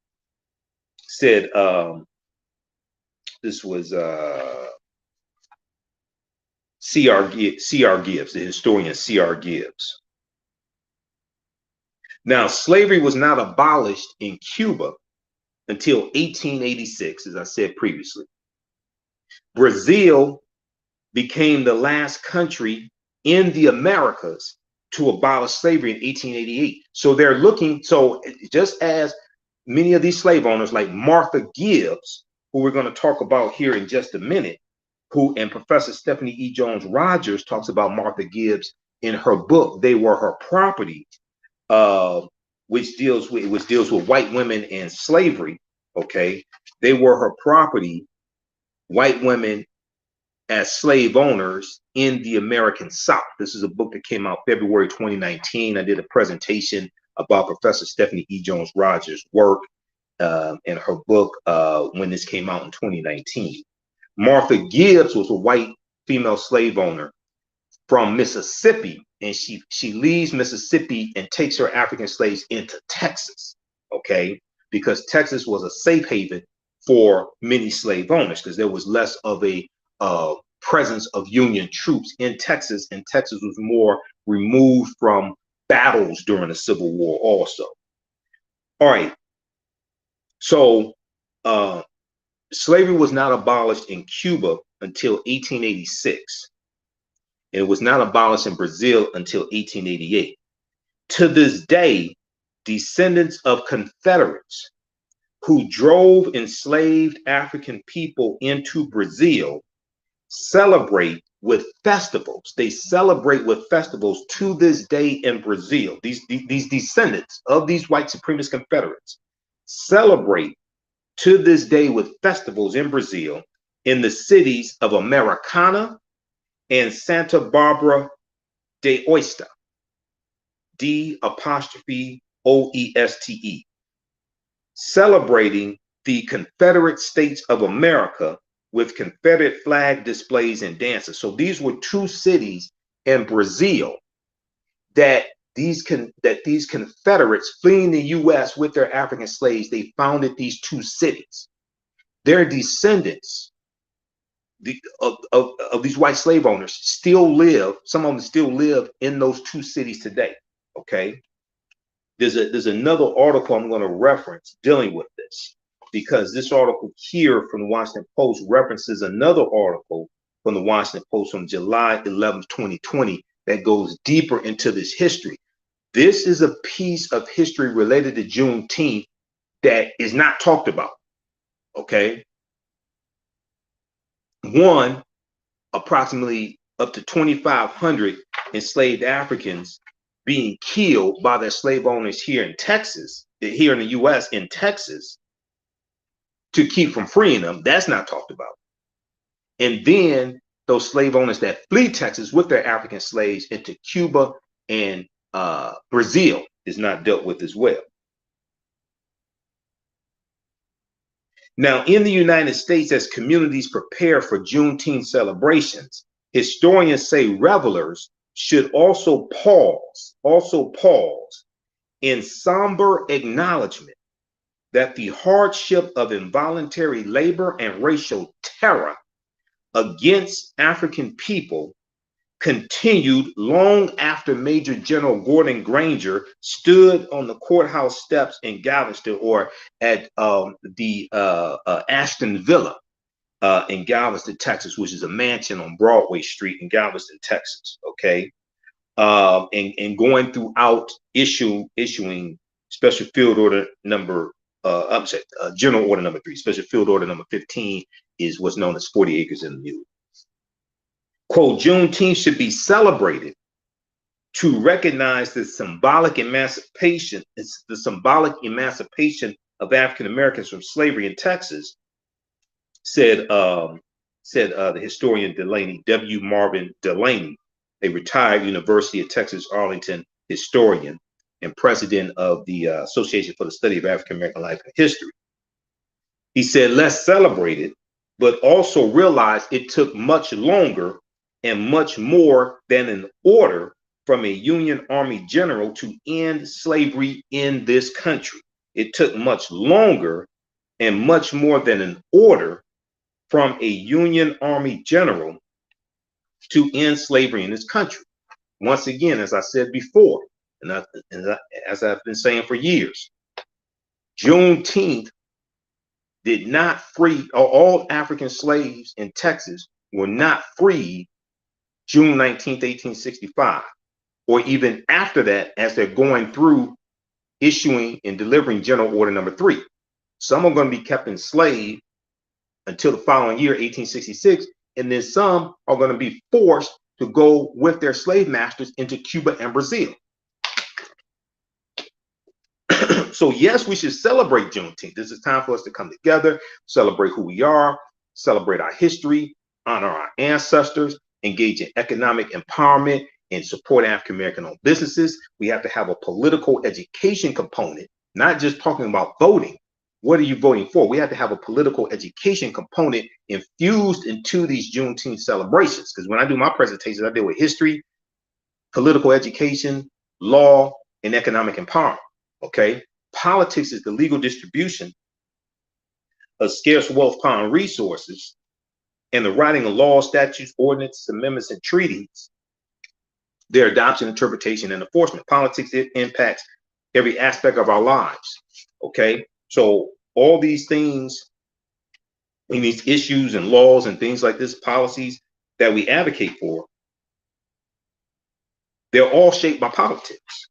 Said, this was C.R. Gibbs, the historian C.R. Gibbs. Now, slavery was not abolished in Cuba until 1886, as I said previously. Brazil became the last country in the Americas to abolish slavery in 1888. So they're looking, so just as many of these slave owners like Martha Gibbs, who we're going to talk about here in just a minute, and Professor Stephanie E. Jones Rogers talks about Martha Gibbs in her book, They Were Her Property. uh, which deals with white women and slavery. Okay, they were her property. White women as slave owners in the American South. This is a book that came out February 2019. I did a presentation about Professor Stephanie E. Jones Rogers' work in her book when this came out in 2019. Martha Gibbs was a white female slave owner from Mississippi, and she leaves Mississippi and takes her African slaves into Texas, okay, because Texas was a safe haven for many slave owners because there was less of a presence of Union troops in Texas, and Texas was more removed from battles during the Civil War also. All right, so slavery was not abolished in Cuba until 1886. And it was not abolished in Brazil until 1888. To this day, descendants of Confederates who drove enslaved African people into Brazil celebrate with festivals. They celebrate with festivals to this day in Brazil. These descendants of these white supremacist Confederates celebrate to this day with festivals in Brazil in the cities of Americana and Santa Barbara de Oeste, D''OESTE, celebrating the Confederate States of America with Confederate flag displays and dances. So these were two cities in Brazil that these Confederates fleeing the U.S. with their African slaves, they founded these two cities. Their descendants of these white slave owners still live, some of them still live in those two cities today. Okay, there's another article I'm going to reference dealing with this, because this article here from the Washington Post references another article from the Washington Post from July 11th, 2020 that goes deeper into this history. This is a piece of history related to Juneteenth that is not talked about. Okay, one, approximately up to 2,500 enslaved Africans being killed by their slave owners here in Texas, here in the U.S., in Texas, to keep from freeing them. That's not talked about. And then those slave owners that flee Texas with their African slaves into Cuba and Brazil is not dealt with as well. Now, in the United States, as communities prepare for Juneteenth celebrations, historians say revelers should also pause in somber acknowledgement that the hardship of involuntary labor and racial terror against African people continued long after Major General Gordon Granger stood on the courthouse steps in Galveston, or at the Ashton Villa in Galveston, Texas, which is a mansion on Broadway Street in Galveston, Texas. Okay, and going throughout issuing special field order number, general order number 3, special field order number 15 is what's known as 40 acres and a mule. Quote, Juneteenth should be celebrated to recognize the symbolic emancipation of African Americans from slavery in Texas, said the historian Delaney, W. Marvin Delaney, a retired University of Texas Arlington historian and president of the Association for the Study of African American Life and History. He said, let's celebrate it, but also realize it took much longer and much more than an order from a Union Army general to end slavery in this country. It took much longer and much more than an order from a Union Army general to end slavery in this country. Once again, as I said before, as I've been saying for years, Juneteenth did not free, all African slaves in Texas were not freed June 19th, 1865, or even after that, as they're going through issuing and delivering General Order number 3. Some are going to be kept enslaved until the following year, 1866, and then some are going to be forced to go with their slave masters into Cuba and Brazil. So yes, we should celebrate Juneteenth. This is time for us to come together, celebrate who we are, celebrate our history, honor our ancestors, engage in economic empowerment, and support African American owned businesses. We have to have a political education component, not just talking about voting. What are you voting for? We have to have a political education component infused into these Juneteenth celebrations. Because when I do my presentations, I deal with history, political education, law, and economic empowerment. Okay. Politics is the legal distribution of scarce wealth, power, and resources, and the writing of laws, statutes, ordinances, amendments, and treaties, their adoption, interpretation, and enforcement. Politics, it impacts every aspect of our lives. Okay. So all these things and these issues and laws and things like this, policies that we advocate for, they're all shaped by politics.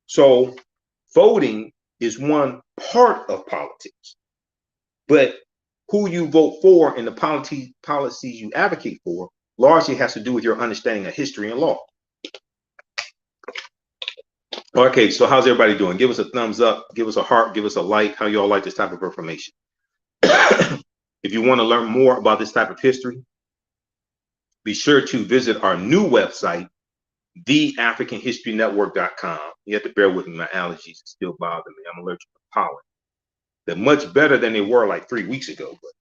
So voting is one part of politics, but who you vote for and the policies you advocate for largely has to do with your understanding of history and law. Okay, so how's everybody doing? Give us a thumbs up, give us a heart, give us a like. How you all like this type of information? If you want to learn more about this type of history, be sure to visit our new website, TheAHNShow.com. You have to bear with me, my allergies still bother me. I'm allergic to pollen. They're much better than they were like 3 weeks ago, but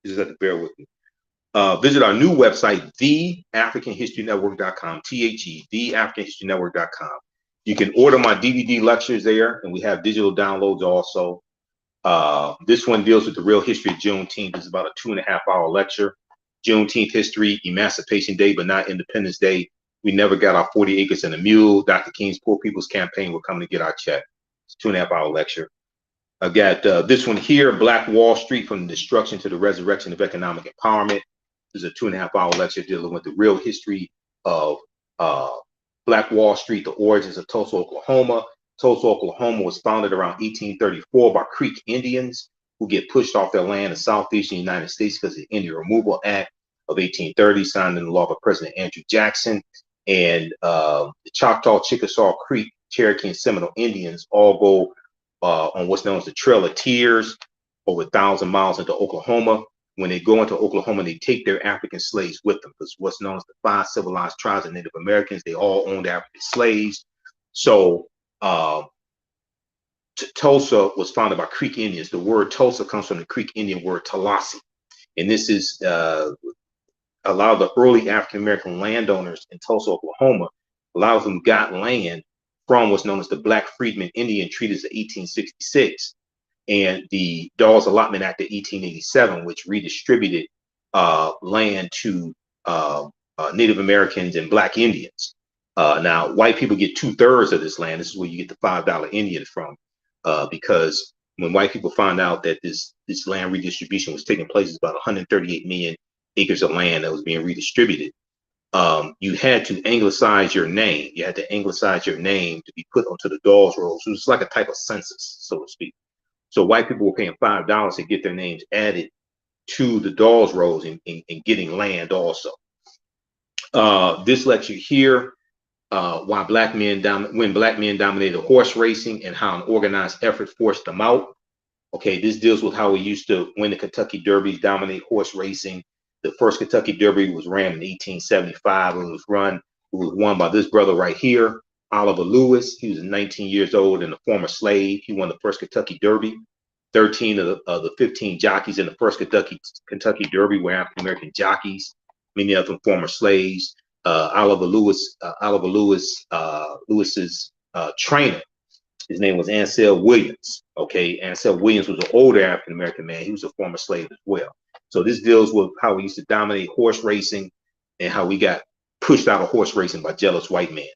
you just have to bear with me. Visit our new website, TheAHNShow.com, TheAHNShow.com. You can order my DVD lectures there, and we have digital downloads also. This one deals with the real history of Juneteenth. It's about a 2.5-hour lecture. Juneteenth history, Emancipation Day, but not Independence Day. We never got our 40 acres and a mule. Dr. King's Poor People's Campaign. We're coming to get our check. It's a 2.5-hour lecture. I got this one here, Black Wall Street, from the Destruction to the Resurrection of Economic Empowerment. This is a 2.5-hour lecture dealing with the real history of Black Wall Street, the origins of Tulsa, Oklahoma. Tulsa, Oklahoma was founded around 1834 by Creek Indians who get pushed off their land in southeastern United States because of the Indian Removal Act of 1830, signed into law by President Andrew Jackson. And the Choctaw, Chickasaw, Creek, Cherokee, and Seminole Indians all go on what's known as the Trail of Tears, over 1,000 miles into Oklahoma. When they go into Oklahoma, they take their African slaves with them, because what's known as the 5 civilized tribes of Native Americans, they all owned African slaves. So Tulsa was founded by Creek Indians. The word Tulsa comes from the Creek Indian word Tallahassee. And this is a lot of the early African-American landowners in Tulsa, Oklahoma. A lot of them got land from what's known as the Black Freedmen Indian Treaties of 1866 and the Dawes Allotment Act of 1887, which redistributed land to Native Americans and Black Indians. Now, white people get 2/3 of this land. This is where you get the $5 Indian from, because when white people found out that this land redistribution was taking place, it's about 138 million acres of land that was being redistributed. You had to anglicize your name. You had to anglicize your name to be put onto the Dawes rolls. It was like a type of census, so to speak. So white people were paying $5 to get their names added to the Dawes rolls and getting land also. This lecture here, when black men dominated horse racing and how an organized effort forced them out. Okay, this deals with how we used to win the Kentucky Derby, dominate horse racing. The first Kentucky Derby was ran in 1875. It was won by this brother right here, Oliver Lewis. He was 19 years old and a former slave. He won the first Kentucky Derby. 13 of the 15 jockeys in the first Kentucky Derby were African American jockeys, many of them former slaves. Oliver Lewis's trainer, his name was Ansel Williams. Okay, Ansel Williams was an older African American man. He was a former slave as well. So this deals with how we used to dominate horse racing and how we got pushed out of horse racing by jealous white men.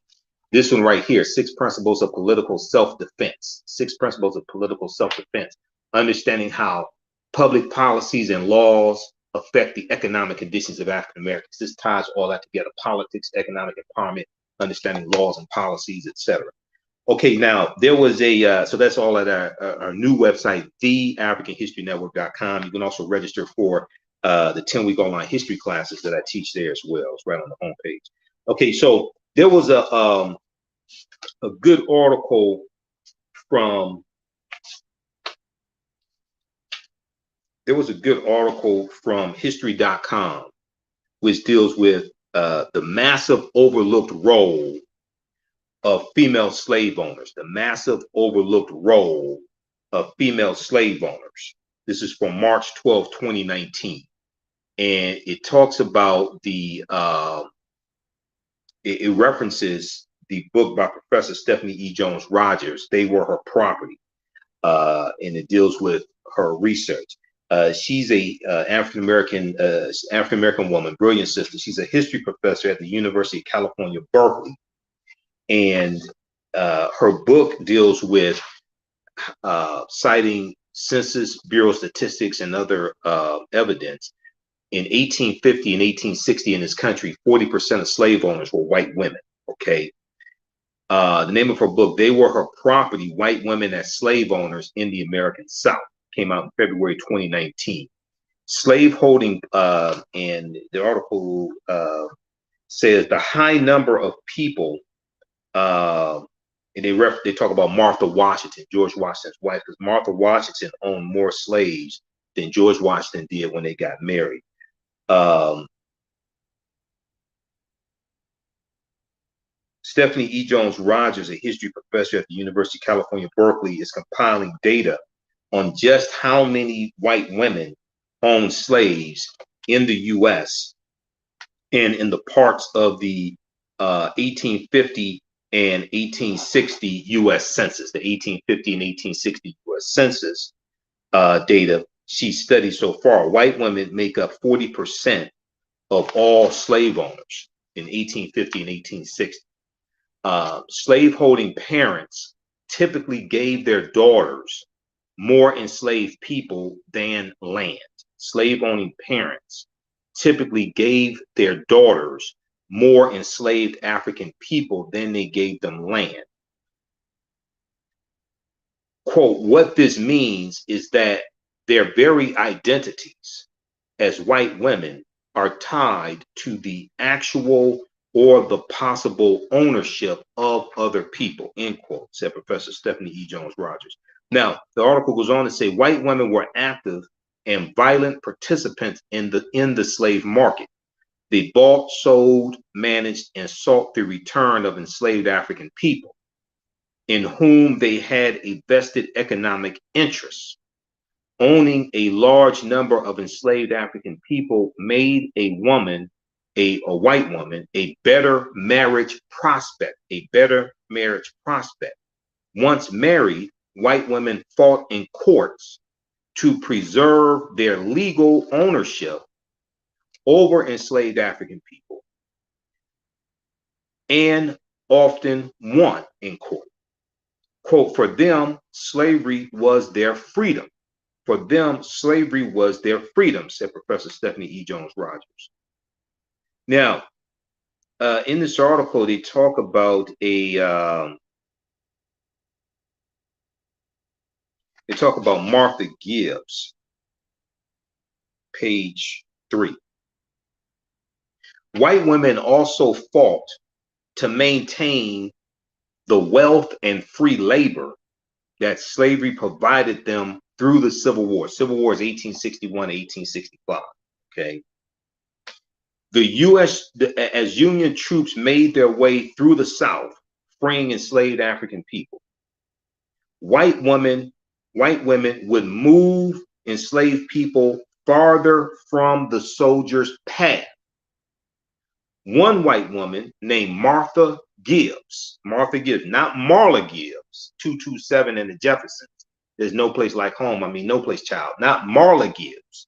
This one right here, 6 principles of political self-defense. 6 principles of political self-defense. Understanding how public policies and laws affect the economic conditions of African Americans. This ties all that together: politics, economic empowerment, understanding laws and policies, etc. Okay, now there was so that's all at our new website, TheAHNShow.com. You can also register for the 10-week online history classes that I teach there as well. It's right on the homepage. Okay, so there was a a good article from, there was a good article from history.com, which deals with the massive overlooked role of female slave owners, the massive overlooked role of female slave owners. This is from March 12, 2019. And it talks about it references the book by Professor Stephanie E. Jones Rogers, They Were Her Property. And it deals with her research. She's a African-American woman, brilliant sister. She's a history professor at the University of California, Berkeley. And her book deals with citing Census Bureau statistics and other evidence. In 1850 and 1860 in this country, 40% of slave owners were white women. Okay. The name of her book, They Were Her Property, White Women as Slave Owners in the American South, came out in February 2019. Slaveholding, and the article says the high number of people, and they talk about Martha Washington, George Washington's wife, because Martha Washington owned more slaves than George Washington did when they got married. Stephanie E. Jones Rogers, a history professor at the University of California, Berkeley, is compiling data on just how many white women owned slaves in the U.S. and in the parts of the 1850 and 1860 U.S. Census, the 1850 and 1860 U.S. Census data she studied so far. White women make up 40% of all slave owners in 1850 and 1860. Slaveholding parents typically gave their daughters more enslaved people than land. Slave owning parents typically gave their daughters more enslaved African people than they gave them land. Quote, what this means is that their very identities as white women are tied to the actual or the possible ownership of other people, end quote, said Professor Stephanie E. Jones Rogers. Now, the article goes on to say white women were active and violent participants in the slave market. They bought, sold, managed, and sought the return of enslaved African people in whom they had a vested economic interest. Owning a large number of enslaved African people made a woman, a white woman, a better marriage prospect, a better marriage prospect. Once married, white women fought in courts to preserve their legal ownership over enslaved African people and often won in court. Quote, for them, slavery was their freedom. For them, slavery was their freedom, said Professor Stephanie E. Jones Rogers. Now, in this article, they talk about Martha Gibbs, page 3. White women also fought to maintain the wealth and free labor that slavery provided them through the Civil War. Civil War is 1861 to 1865. Okay. The U.S., as Union troops made their way through the South, freeing enslaved African people, white women would move enslaved people farther from the soldiers' path. One white woman named Martha Gibbs, not Marla Gibbs, 227 and the Jeffersons. There's no place like home. I mean, no place child. Not Marla Gibbs,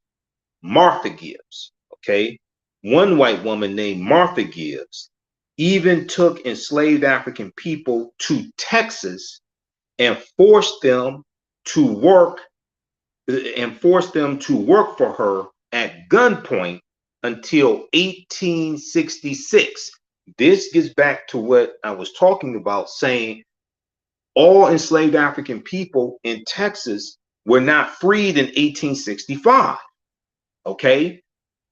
Martha Gibbs. Okay. One white woman named Martha Gibbs even took enslaved African people to Texas and forced them to work for her at gunpoint until 1866. This gets back to what I was talking about, saying all enslaved African people in Texas were not freed in 1865. Okay,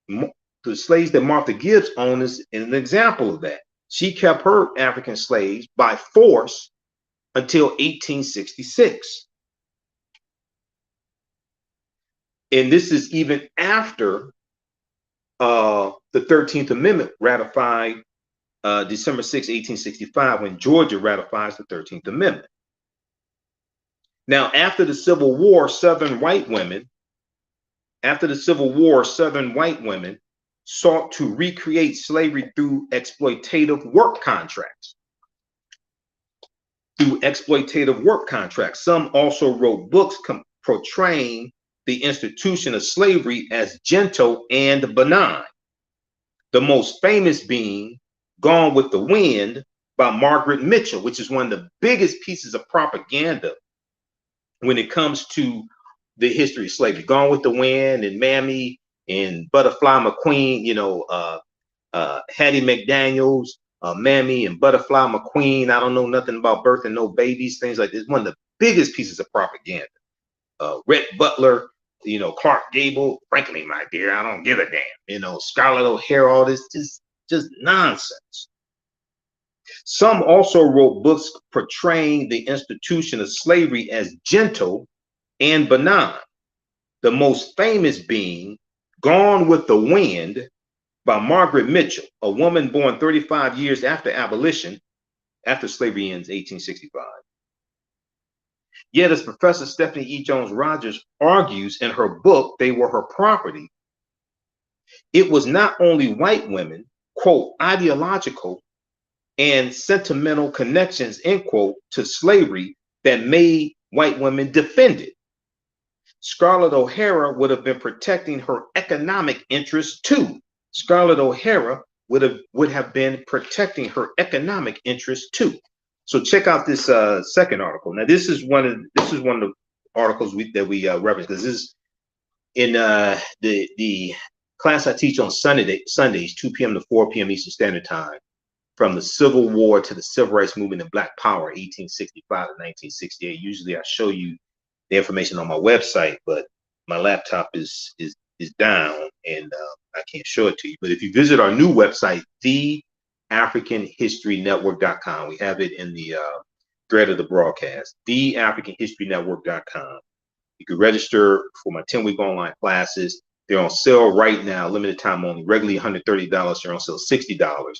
the slaves that Martha Gibbs owned is an example of that. She kept her African slaves by force until 1866. And this is even after the 13th Amendment ratified December 6, 1865, when Georgia ratifies the 13th Amendment. Now, after the Civil War, Southern white women sought to recreate slavery through exploitative work contracts. Some also wrote books portraying the institution of slavery as gentle and benign. The most famous being Gone with the Wind by Margaret Mitchell, which is one of the biggest pieces of propaganda when it comes to the history of slavery. Gone with the Wind and Mammy and Butterfly McQueen, Hattie McDaniels, Mammy and Butterfly McQueen. I don't know nothing about birthing no babies, things like this. One of the biggest pieces of propaganda. Rhett Butler, Clark Gable, frankly, my dear, I don't give a damn. Scarlett O'Hara, all this just nonsense. Some also wrote books portraying the institution of slavery as gentle and benign. The most famous being Gone with the Wind by Margaret Mitchell, a woman born 35 years after abolition, after slavery ends 1865. Yet, as Professor Stephanie E. Jones Rogers argues in her book, They Were Her Property, it was not only white women, quote, ideological and sentimental connections, end quote, to slavery that made white women defend it. Scarlett O'Hara would have been protecting her economic interests too. Scarlett O'Hara would have been protecting her economic interests too. So check out this second article. Now this is one of the articles that we reference, because this is in the class I teach on Sundays, 2 p.m. to 4 p.m. Eastern Standard Time, from the Civil War to the Civil Rights Movement and Black Power, 1865 to 1968. Usually I show you the information on my website, but my laptop is down and I can't show it to you. But if you visit our new website, TheAHNHistoryNetwork.com, we have it in the thread of the broadcast, TheAHNHistoryNetwork.com. You can register for my 10-week online classes. They're on sale right now, limited time only. Regularly $130, they're on sale $60.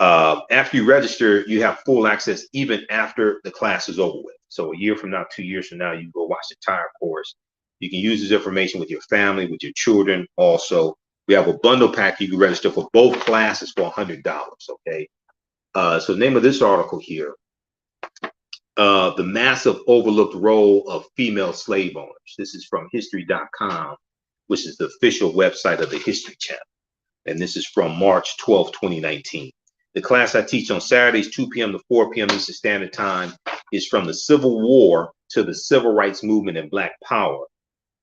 After you register, you have full access even after the class is over with. So a year from now, 2 years from now, you can go watch the entire course. You can use this information with your family, with your children. Also, we have a bundle pack you can register for both classes for $100. Okay. So the name of this article here, the massive overlooked role of female slave owners. This is from history.com, which is the official website of the History Channel. And this is from March 12, 2019. The class I teach on Saturdays, 2 p.m. to 4 p.m. Eastern Standard Time, is from the Civil War to the Civil Rights Movement and Black Power,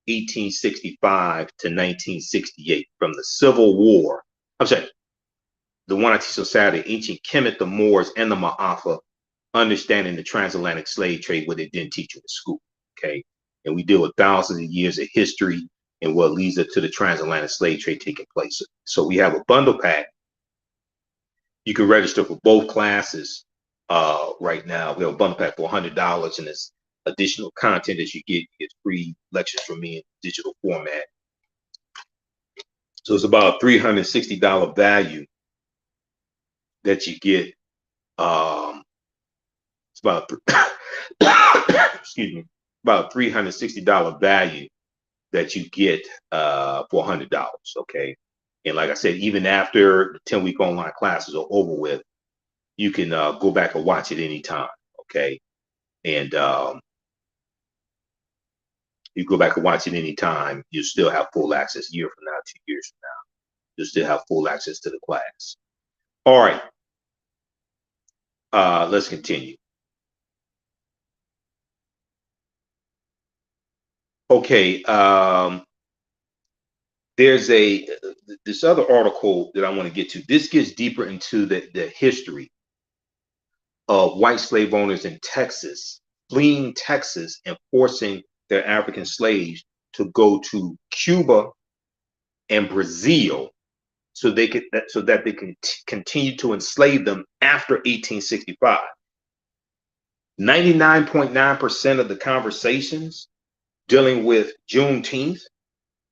1865 to 1968. From the Civil War, I'm sorry, the one I teach on Saturday, Ancient Kemet, the Moors, and the Ma'afa, Understanding the Transatlantic Slave Trade, what they didn't teach you in school, okay? And we deal with thousands of years of history and what leads up to the transatlantic slave trade taking place. So we have a bundle pack. You can register for both classes right now. We have a bundle pack for $100, and it's additional content that you get. You get free lectures from me in digital format. So it's about a $360 value that you get. It's about excuse me, about a $360 value that you get for $100. Okay. And like I said, even after the 10-week online classes are over with, you can go back and watch it anytime. Okay. And you go back and watch it anytime. You still have full access. A year from now, 2 years from now, you'll still have full access to the class. All right. Let's continue. Okay. There's this other article that I want to get to. This gets deeper into the history of white slave owners in Texas, fleeing Texas and forcing their African slaves to go to Cuba and Brazil so that they can continue to enslave them after 1865. 99.9% of the conversations dealing with Juneteenth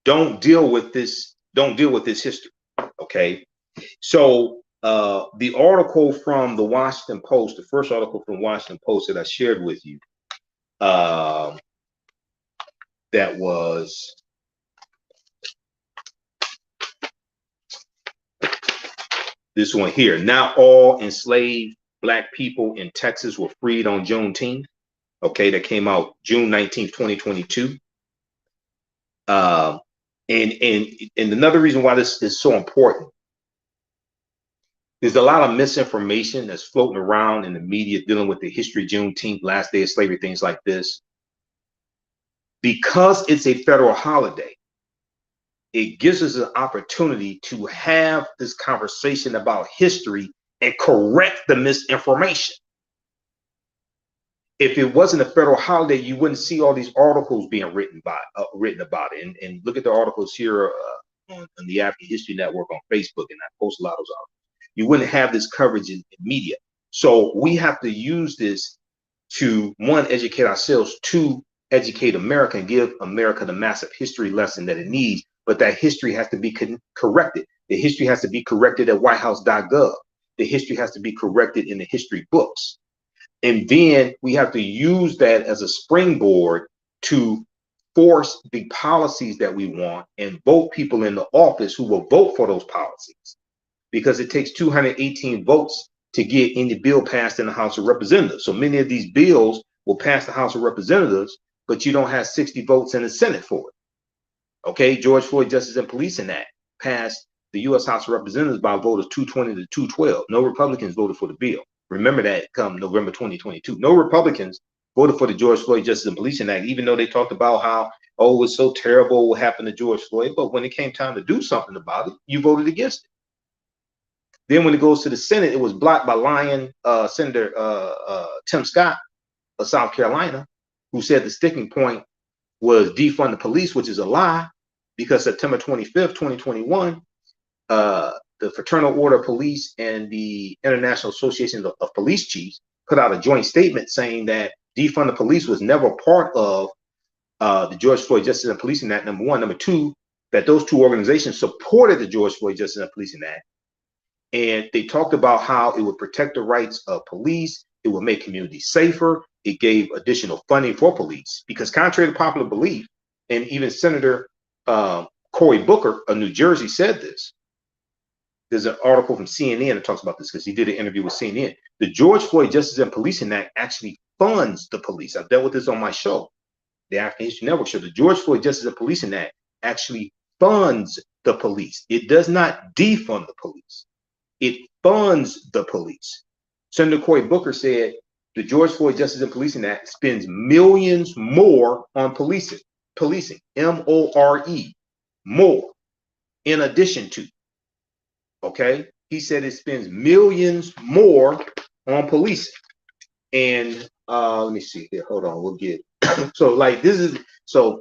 don't deal with this history. Okay, so the article from the Washington Post, the first article from Washington Post that I shared with you, that was this one here. Now all enslaved Black people in Texas were freed on Juneteenth. Okay, that came out June 19th, 2022. And another reason why this is so important, there's a lot of misinformation that's floating around in the media dealing with the history of Juneteenth, last day of slavery, things like this. Because it's a federal holiday, it gives us an opportunity to have this conversation about history and correct the misinformation. If it wasn't a federal holiday, you wouldn't see all these articles being written about it. And look at the articles here on the African History Network on Facebook, and I post a lot of those articles. You wouldn't have this coverage in media. So we have to use this to, one, educate ourselves, two, educate America and give America the massive history lesson that it needs. But that history has to be corrected. The history has to be corrected at whitehouse.gov. The history has to be corrected in the history books. And then we have to use that as a springboard to force the policies that we want and vote people in the office who will vote for those policies. Because it takes 218 votes to get any bill passed in the House of Representatives. So many of these bills will pass the House of Representatives, but you don't have 60 votes in the Senate for it. Okay, George Floyd Justice and Policing Act passed the U.S. House of Representatives by a vote of 220 to 212. No Republicans voted for the bill. Remember that come November 2022. No Republicans voted for the George Floyd Justice and Policing Act, even though they talked about how, oh, it was so terrible what happened to George Floyd. But when it came time to do something about it, you voted against it. Then when it goes to the Senate, it was blocked by Senator Tim Scott of South Carolina, who said the sticking point was defund the police, which is a lie, because September 25th, 2021, the Fraternal Order of Police and the International Association of Police Chiefs put out a joint statement saying that defund the police was never part of the George Floyd Justice and Policing Act, number one. Number two, that those two organizations supported the George Floyd Justice and Policing Act. And they talked about how it would protect the rights of police. It would make communities safer. It gave additional funding for police, because contrary to popular belief, and even Senator Cory Booker of New Jersey said this. There's an article from CNN that talks about this because he did an interview with CNN. The George Floyd Justice and Policing Act actually funds the police. I've dealt with this on my show, the African History Network show. The George Floyd Justice and Policing Act actually funds the police. It does not defund the police. It funds the police. Senator Cory Booker said the George Floyd Justice and Policing Act spends millions more on policing, M-O-R-E, more, in addition to. Okay, he said it spends millions more on policing. And let me see here. Hold on, we'll get so like this is so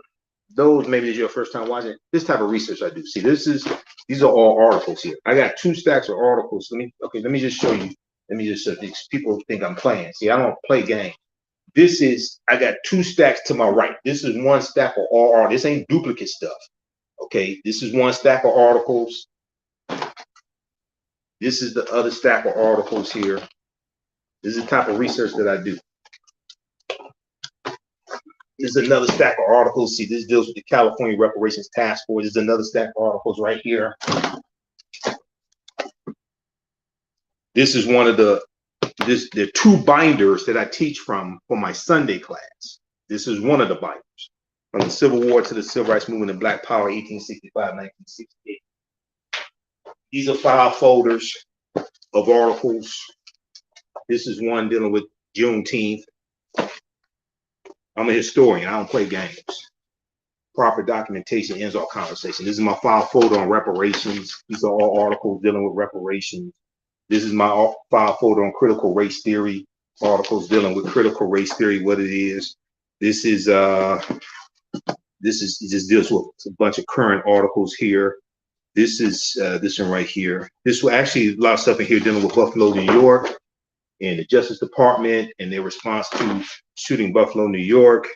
those maybe this is your first time watching this type of research I do. See, these are all articles here. I got 2 stacks of articles. Let me just show you. Let me just these people think I'm playing. See, I don't play games. I got 2 stacks to my right. This is 1 stack of all articles. This ain't duplicate stuff. Okay, this is 1 stack of articles. This is the other stack of articles here. This is the type of research that I do. This is another stack of articles. See, this deals with the California Reparations Task Force. This is another stack of articles right here. This is one of the 2 binders that I teach from for my Sunday class. This is one of the binders. From the Civil War to the Civil Rights Movement and Black Power, 1865-1968. These are file folders of articles. This is one dealing with Juneteenth. I'm a historian. I don't play games. Proper documentation ends all conversation. This is my file folder on reparations. These are all articles dealing with reparations. This is my file folder on critical race theory. Articles dealing with critical race theory, what it is. This just deals with a bunch of current articles here. This is this one right here. This was actually a lot of stuff in here dealing with Buffalo, New York, and the Justice Department and their response to shooting Buffalo, New York.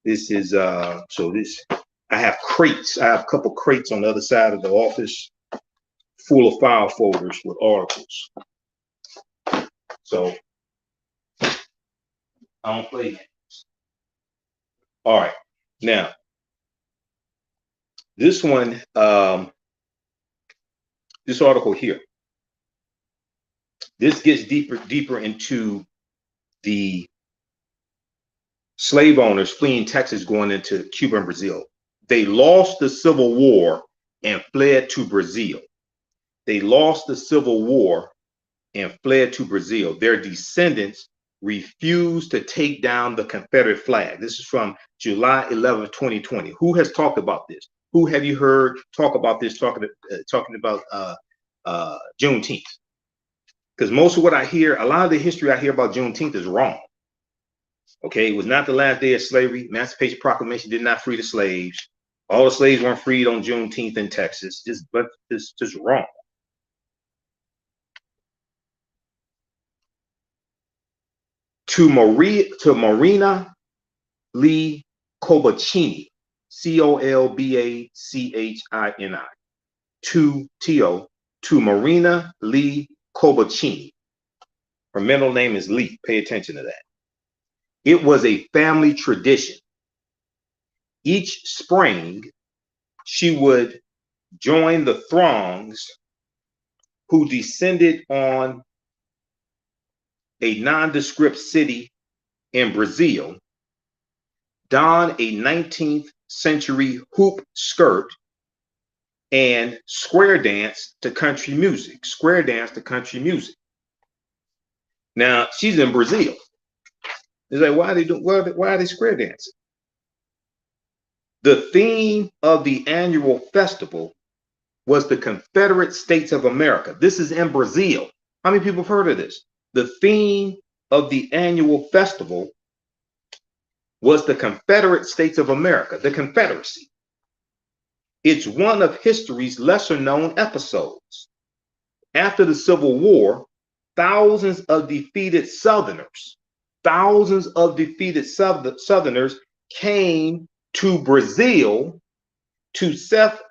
This is so this I have crates. I have a couple crates on the other side of the office full of file folders with articles. So I don't play games. All right. Now, this one, this article here, this gets deeper into the slave owners fleeing Texas going into Cuba and Brazil. They lost the Civil War and fled to Brazil. They lost the Civil War and fled to Brazil. Their descendants refused to take down the Confederate flag. This is from July 11th, 2020. Who has talked about this? Who have you heard talk about this, talking about Juneteenth? Because most of what I hear, a lot of the history I hear about Juneteenth is wrong. Okay, it was not the last day of slavery. Emancipation Proclamation did not free the slaves. All the slaves weren't freed on Juneteenth in Texas. Just wrong. To Marina Lee Colbachini, Colbachini, to Marina Lee Colbachini. Her middle name is Lee. Pay attention to that. It was a family tradition. Each spring, she would join the throngs who descended on a nondescript city in Brazil, don a 19th century hoop skirt, and square dance to country music. Square dance to country music. Now, she's in Brazil. It's like, why are they square dancing? The theme of the annual festival was the Confederate States of America. This is in Brazil. How many people have heard of this? The theme of the annual festival was the Confederate States of America, the Confederacy. It's one of history's lesser known episodes. After the Civil War, thousands of defeated Southerners came to Brazil to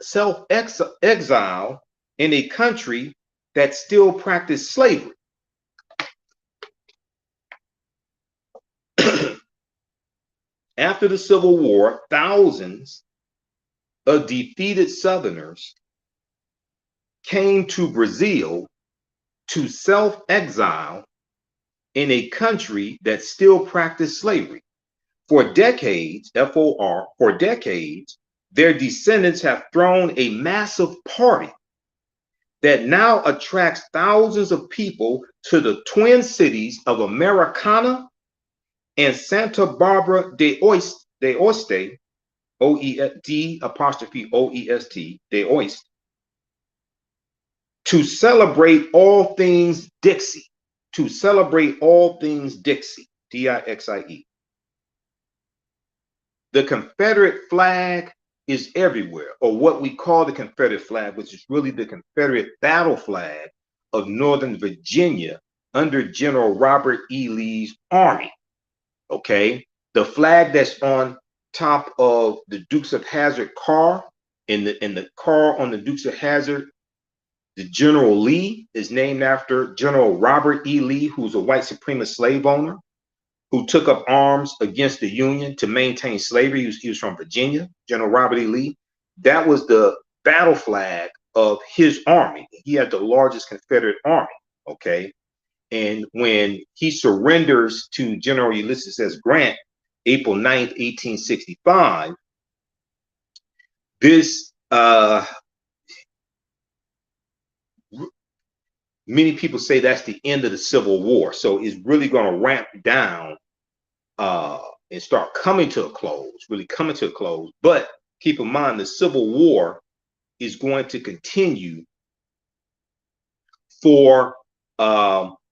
self-exile in a country that still practiced slavery. After the Civil War, thousands of defeated Southerners came to Brazil to self-exile in a country that still practiced slavery. For decades, FOR, for decades, their descendants have thrown a massive party that now attracts thousands of people to the twin cities of Americana and Santa Barbara de Oeste, O-E-D apostrophe O-E-S-T, de Oeste, to celebrate all things Dixie, D-I-X-I-E. The Confederate flag is everywhere, or what we call the Confederate flag, which is really the Confederate battle flag of Northern Virginia under General Robert E. Lee's army. Okay, the flag that's on top of the Dukes of Hazzard car, in the car on the Dukes of Hazzard, the General Lee is named after General Robert E. Lee, who's a white supremacist slave owner who took up arms against the Union to maintain slavery. He was from Virginia, General Robert E. Lee. That was the battle flag of his army. He had the largest Confederate army, okay? And when he surrenders to General Ulysses S. Grant, April 9th, 1865, this, many people say that's the end of the Civil War. So it's really going to ramp down and start coming to a close, really coming to a close. But keep in mind, the Civil War is going to continue for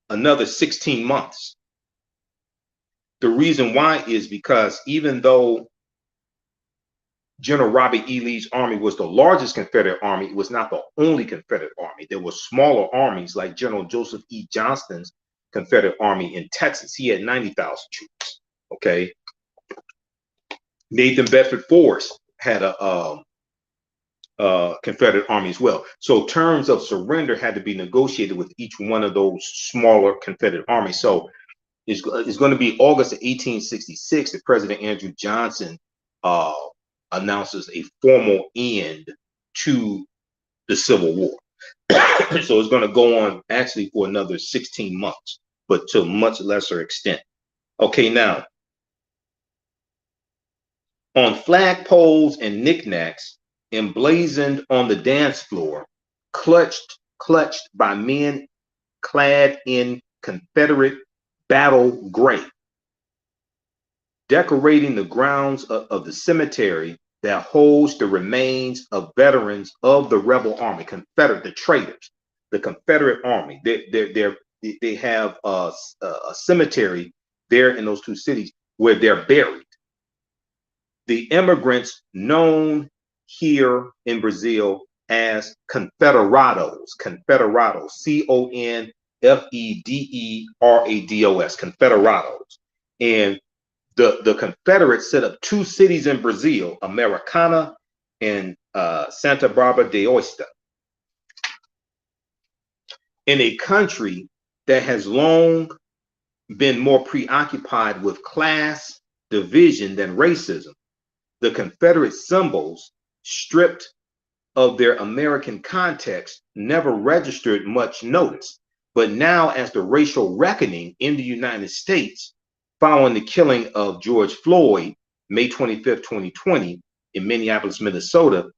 another 16 months. The reason why is because even though General Robert E. Lee's army was the largest Confederate army. It was not the only Confederate army. There were smaller armies like General Joseph E. Johnston's Confederate army in Texas. He had 90,000 troops. Okay. Nathan Bedford Forrest had a Confederate army as well. So terms of surrender had to be negotiated with each one of those smaller Confederate armies. So it's going to be August of 1866 that President Andrew Johnson announces a formal end to the Civil War. So it's going to go on actually for another 16 months, but to a much lesser extent. Okay, now on flagpoles and knickknacks emblazoned on the dance floor, clutched by men clad in Confederate battle gray, decorating the grounds of the cemetery that holds the remains of veterans of the rebel army, the traitors, the Confederate army. They have a cemetery there in those two cities where they're buried. The immigrants known here in Brazil as Confederados, Confederados, Confederados. And the Confederates set up two cities in Brazil, Americana and Santa Barbara de Oeste. In a country that has long been more preoccupied with class division than racism, the Confederate symbols, stripped of their American context, never registered much notice. But now, as the racial reckoning in the United States following the killing of George Floyd, May 25th, 2020, in Minneapolis, Minnesota,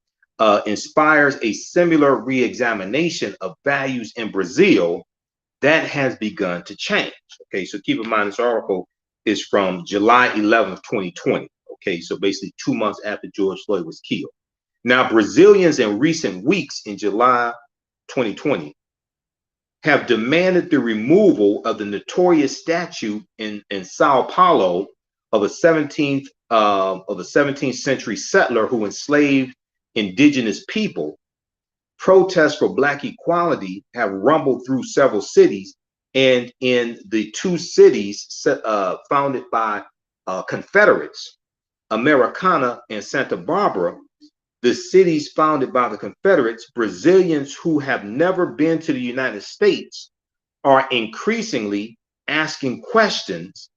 inspires a similar re-examination of values in Brazil, that has begun to change. Okay, so keep in mind this article is from July 11th, 2020. Okay, so basically 2 months after George Floyd was killed. Now, Brazilians in recent weeks in July 2020 have demanded the removal of the notorious statue in Sao Paulo of a 17th century settler who enslaved indigenous people. Protests for Black equality have rumbled through several cities, and in the two cities founded by Confederates, Americana and Santa Barbara, the cities founded by the Confederates, Brazilians who have never been to the United States are increasingly asking questions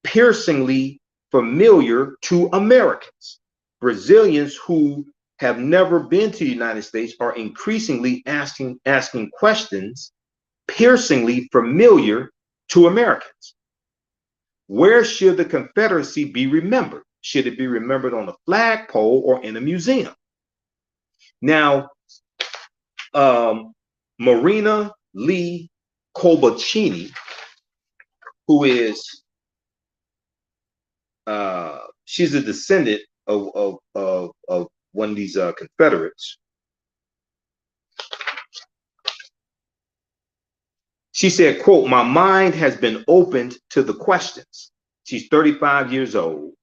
piercingly familiar to Americans. Brazilians who have never been to the United States are increasingly asking questions piercingly familiar to Americans. Where should the Confederacy be remembered? Should it be remembered on a flagpole or in a museum? Now, Marina Lee Colbacini, who is she's a descendant of one of these Confederates. She said, quote, "My mind has been opened to the questions." She's 35 years old.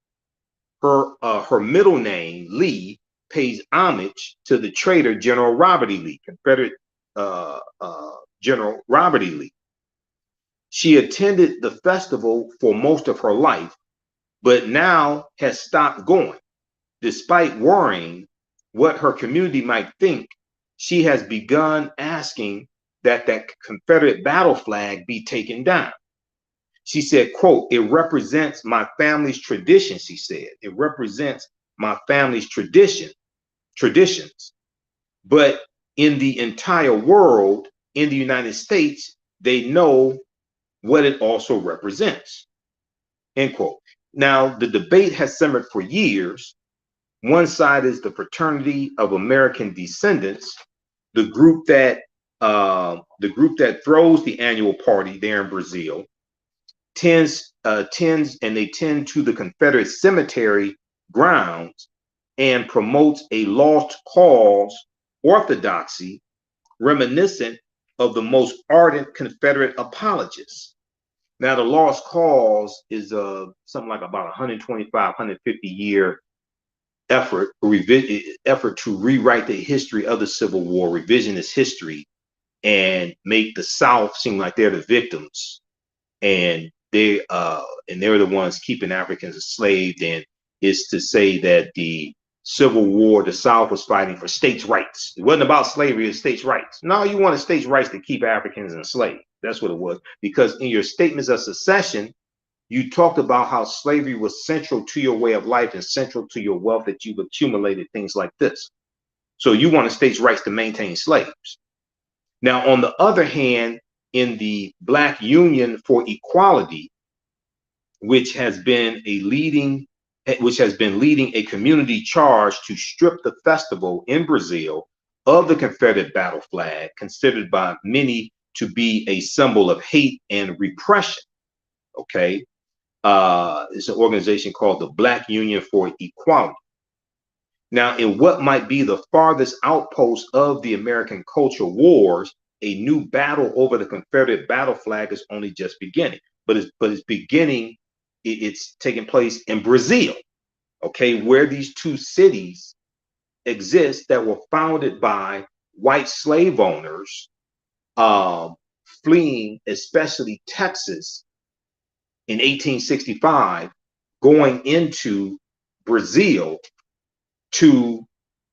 Her middle name, Lee, pays homage to the traitor General Robert E. Lee, Confederate General Robert E. Lee. She attended the festival for most of her life, but now has stopped going. Despite worrying what her community might think, she has begun asking that Confederate battle flag be taken down. She said, quote, "It represents my family's tradition," she said. "It represents my family's traditions. But in the entire world, in the United States, they know what it also represents," end quote. Now, the debate has simmered for years. One side is the Fraternity of American Descendants, the group that throws the annual party there in Brazil, tends to the Confederate cemetery grounds and promotes a lost cause orthodoxy reminiscent of the most ardent Confederate apologists. Now, the lost cause is something like about 125, 150 year effort to rewrite the history of the Civil War, revisionist history, and make the South seem like they're the victims, and they're the ones keeping Africans enslaved, and is to say that the Civil War, the South was fighting for states' rights. It wasn't about slavery, it's states' rights. No, you wanted states' rights to keep Africans enslaved. That's what it was. Because in your statements of secession, you talked about how slavery was central to your way of life and central to your wealth that you've accumulated, things like this. So you wanted states' rights to maintain slaves. Now, on the other hand, in the Black Union for Equality, which has been leading a community charge to strip the festival in Brazil of the Confederate battle flag, considered by many to be a symbol of hate and repression. Okay, it's an organization called the Black Union for Equality. Now, in what might be the farthest outpost of the American culture wars, a new battle over the Confederate battle flag is only just beginning. But it's beginning. It's taking place in Brazil, okay, where these two cities exist that were founded by white slave owners fleeing, especially Texas, in 1865, going into Brazil to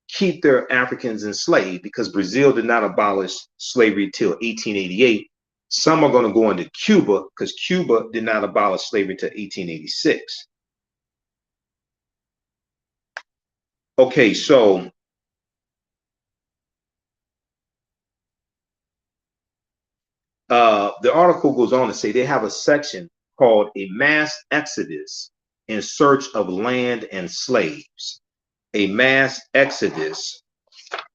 keep their Africans enslaved, because Brazil did not abolish slavery till 1888. Some are going to go into Cuba because Cuba did not abolish slavery till 1886. Okay, so the article goes on to say they have a section called "A Mass Exodus in Search of Land and Slaves." A mass exodus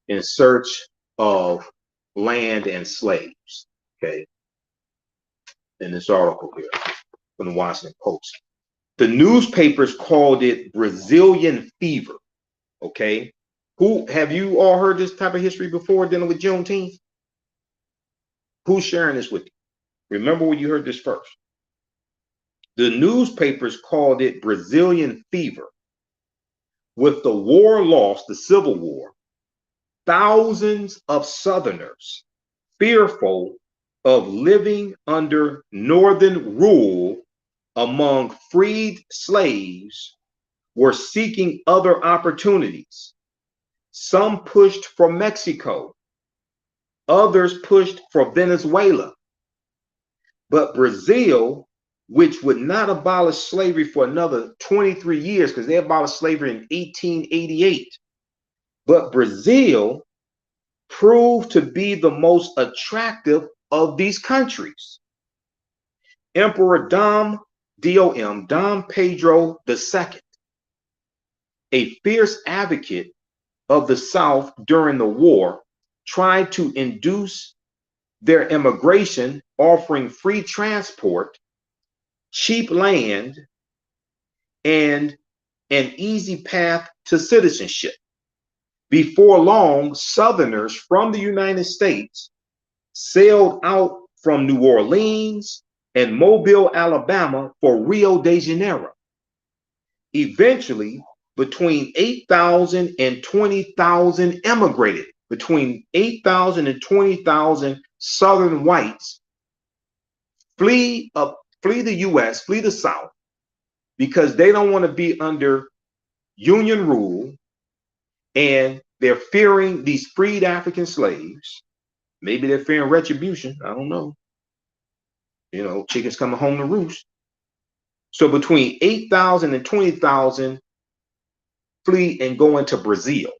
in search of land and slaves. Okay, in this article here from the Washington Post, the newspapers called it Brazilian fever. Okay, who have you all heard this type of history before dealing with Juneteenth? Who's sharing this with you? Remember when you heard this first? The newspapers called it Brazilian fever. With the war lost, the Civil War, thousands of Southerners, fearful of living under Northern rule among freed slaves, were seeking other opportunities. Some pushed for Mexico, others pushed for Venezuela. But Brazil, which would not abolish slavery for another 23 years, because they abolished slavery in 1888, but Brazil proved to be the most attractive of these countries. Emperor Dom Pedro II, a fierce advocate of the South during the war, tried to induce their immigration, offering free transport, cheap land, and an easy path to citizenship. Before long, Southerners from the United States sailed out from New Orleans and Mobile, Alabama for Rio de Janeiro. Eventually, between 8,000 and 20,000 emigrated. Between 8,000 and 20,000 Southern whites flee the U.S., flee the South, because they don't want to be under Union rule, and they're fearing these freed African slaves. Maybe they're fearing retribution. I don't know. You know, chickens coming home to roost. So between 8,000 and 20,000 flee and go into Brazil.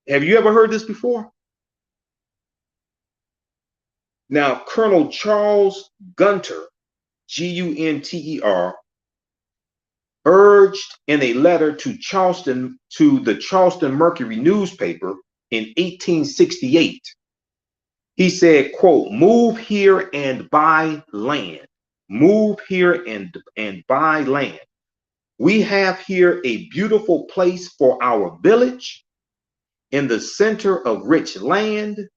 Have you ever heard this before? Now, Colonel Charles Gunter, Gunter, urged in a letter to the Charleston Mercury newspaper in 1868. He said, quote, "Move here and buy land. Move here and buy land. We have here a beautiful place for our village in the center of rich land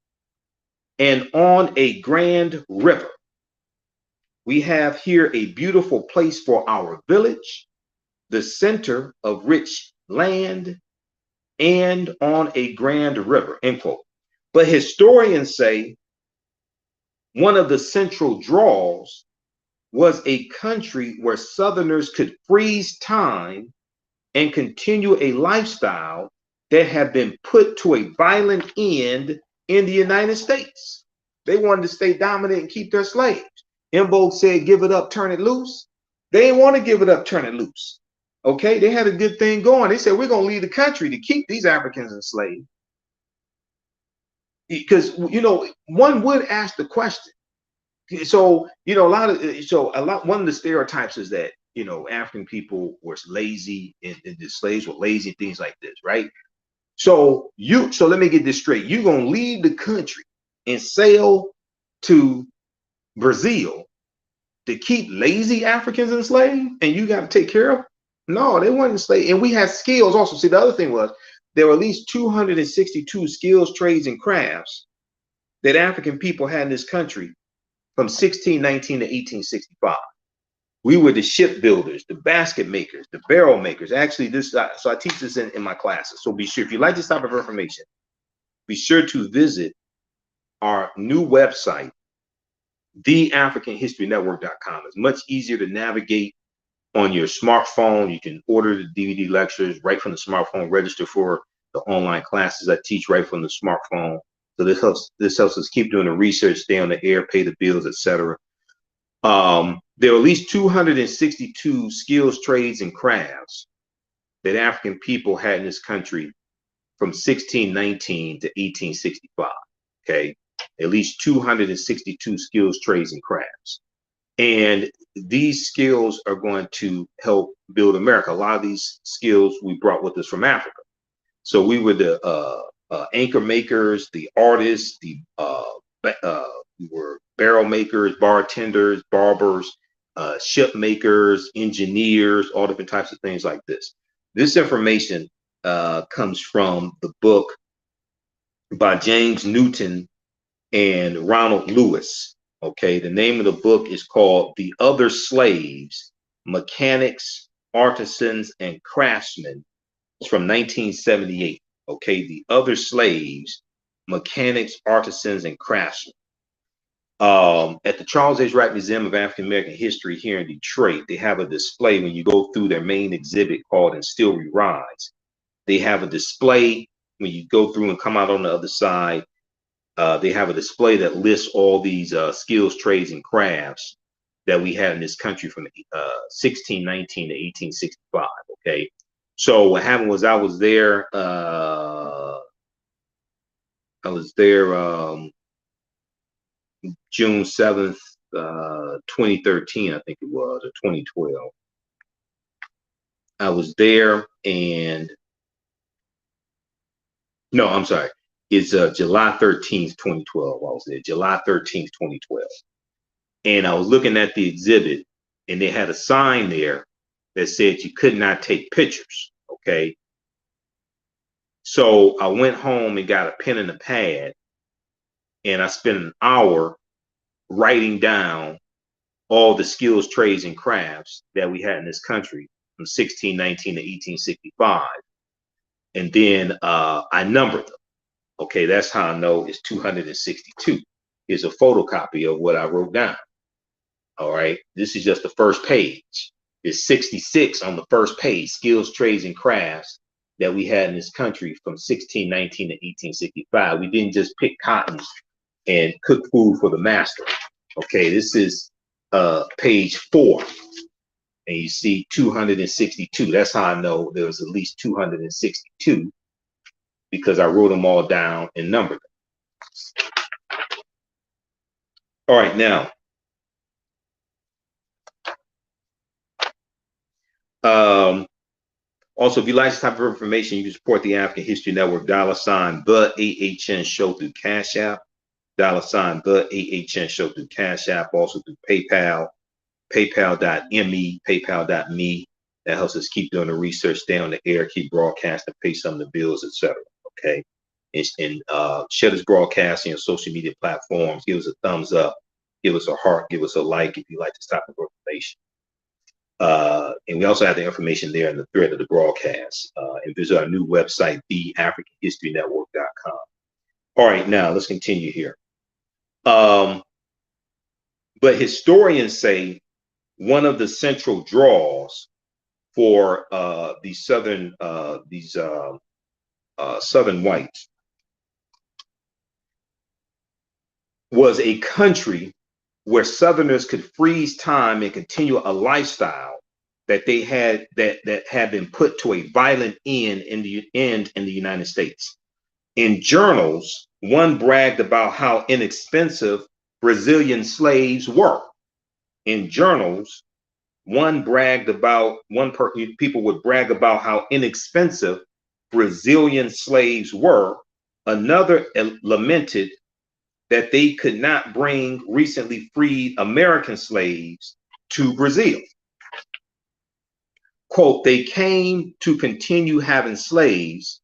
and on a grand river. We have here a beautiful place for our village, the center of rich land and on a grand river, end quote. But historians say one of the central draws was a country where Southerners could freeze time and continue a lifestyle that had been put to a violent end in the United States. They wanted to stay dominant and keep their slaves. En Vogue said, give it up, turn it loose. They didn't want to give it up, turn it loose. Okay, they had a good thing going. They said, we're going to leave the country to keep these Africans enslaved. Because, you know, one would ask the question. So, you know, one of the stereotypes is that, you know, African people were lazy and the slaves were lazy and things like this, right? So let me get this straight. You're going to leave the country and sail to Brazil to keep lazy Africans enslaved, and you got to take care of them? No, they weren't enslaved. And we had skills also. See, the other thing was there were at least 262 skills, trades, and crafts that African people had in this country from 1619 to 1865. We were the shipbuilders, the basket makers, the barrel makers. Actually, so I teach this in my classes. So be sure, if you like this type of information, be sure to visit our new website, TheAfricanHistoryNetwork.com. It's much easier to navigate on your smartphone. You can order the DVD lectures right from the smartphone, register for the online classes I teach right from the smartphone. So this helps us keep doing the research, stay on the air, pay the bills, etc. There are at least 262 skills, trades, and crafts that African people had in this country from 1619 to 1865. Okay, at least 262 skills, trades, and crafts. And these skills are going to help build America. A lot of these skills we brought with us from Africa. So we were the anchor makers, the artists, we were barrel makers, bartenders, barbers, ship makers, engineers, all different types of things like this. This information comes from the book by James Newton and Ronald Lewis. Okay, the name of the book is called The Other Slaves, Mechanics, Artisans, and Craftsmen. It's from 1978. Okay, The Other Slaves, Mechanics, Artisans, and Craftsmen. At the Charles H. Wright Museum of African American History here in Detroit, they have a display when you go through their main exhibit called And Still We Rise. They have a display when you go through and come out on the other side. They have a display that lists all these skills, trades, and crafts that we had in this country from 1619 to 1865. Okay, so what happened was I was there June 7th, 2013, I think it was, or 2012. I was there, and no, I'm sorry. It's July 13th, 2012. I was there, July 13th, 2012. And I was looking at the exhibit, and they had a sign there that said you could not take pictures. Okay. So I went home and got a pen and a pad, and I spent an hour writing down all the skills, trades, and crafts that we had in this country from 1619 to 1865. And then I numbered them. Okay, that's how I know it's 262. Here's a photocopy of what I wrote down. All right, this is just the first page. There's 66 on the first page, skills, trades, and crafts that we had in this country from 1619 to 1865. We didn't just pick cotton and cook food for the master. Okay, this is page 4. And you see 262. That's how I know there was at least 262, because I wrote them all down and numbered them. All right, now, also, if you like this type of information, you can support the African History Network, $ the AHN Show through Cash App, $ the AHN Show through Cash App, also through PayPal, paypal.me, paypal.me. That helps us keep doing the research, stay on the air, keep broadcasting, pay some of the bills, etc. Okay, and share this broadcast on your social media platforms. Give us a thumbs up, give us a heart, give us a like if you like this type of information. And we also have the information there in the thread of the broadcast. And visit our new website, TheAfricanHistoryNetwork.com. All right, now let's continue here. But historians say one of the central draws for these southern whites was a country where Southerners could freeze time and continue a lifestyle that they had that had been put to a violent end in the United States. In journals, one bragged about how inexpensive Brazilian slaves were. In journals, people would brag about how inexpensive Brazilian slaves were. Another lamented that they could not bring recently freed American slaves to Brazil. Quote, they came to continue having slaves.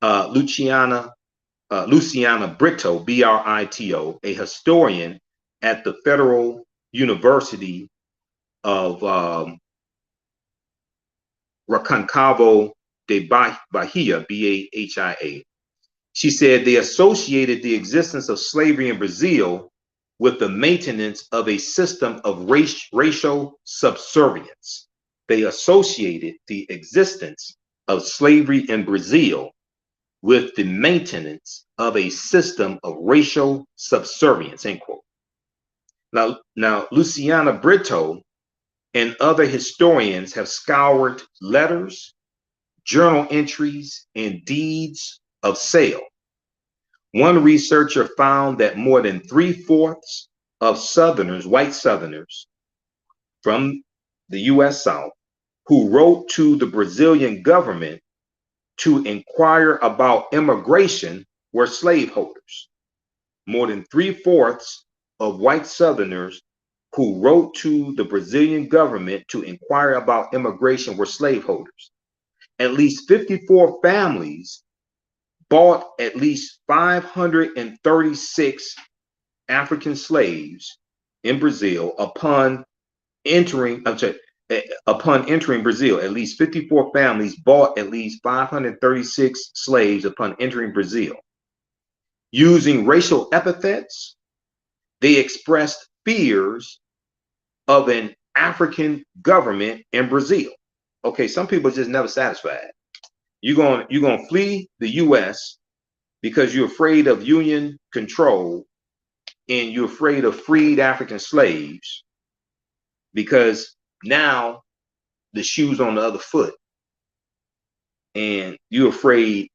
Luciana Brito, Brito, a historian at the Federal University of Reconcavo de Bahia, Bahia. She said they associated the existence of slavery in Brazil with the maintenance of a system of racial subservience. They associated the existence of slavery in Brazil with the maintenance of a system of racial subservience, end quote. Now, Luciana Brito and other historians have scoured letters, journal entries, and deeds of sale. One researcher found that more than 3/4 of Southerners, white Southerners from the U.S. South, who wrote to the Brazilian government to inquire about immigration were slaveholders. More than 3/4 of white Southerners who wrote to the Brazilian government to inquire about immigration were slaveholders. At least 54 families bought at least 536 African slaves in Brazil upon entering Brazil. At least 54 families bought at least 536 slaves upon entering Brazil. Using racial epithets, they expressed fears of an African government in Brazil. Okay, some people are just never satisfied. You're gonna flee the U.S. because you're afraid of Union control and you're afraid of freed African slaves because now the shoe's on the other foot and you're afraid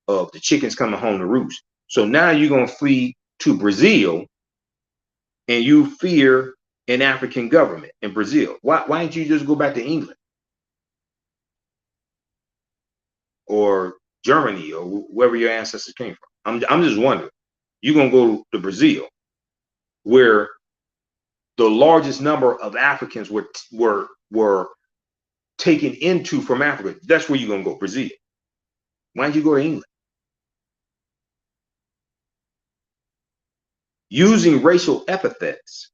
of the chickens coming home to roost. So now you're gonna flee to Brazil and you fear an African government in Brazil. Why don't you just go back to England or Germany or wherever your ancestors came from? I'm just wondering. You're gonna go to Brazil, where the largest number of Africans were taken into from Africa. That's where you're gonna go, Brazil. Why don't you go to England? Using racial epithets,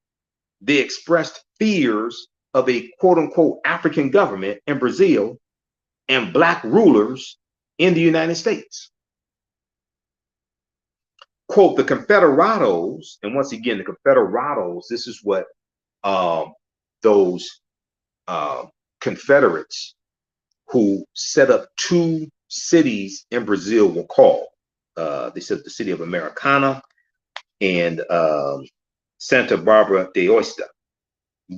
they expressed fears of a quote-unquote African government in Brazil and Black rulers in the United States. Quote, the Confederados, and once again, the Confederados, this is what those Confederates who set up 2 cities in Brazil were called. They said the city of Americana and Santa Barbara de Oeste,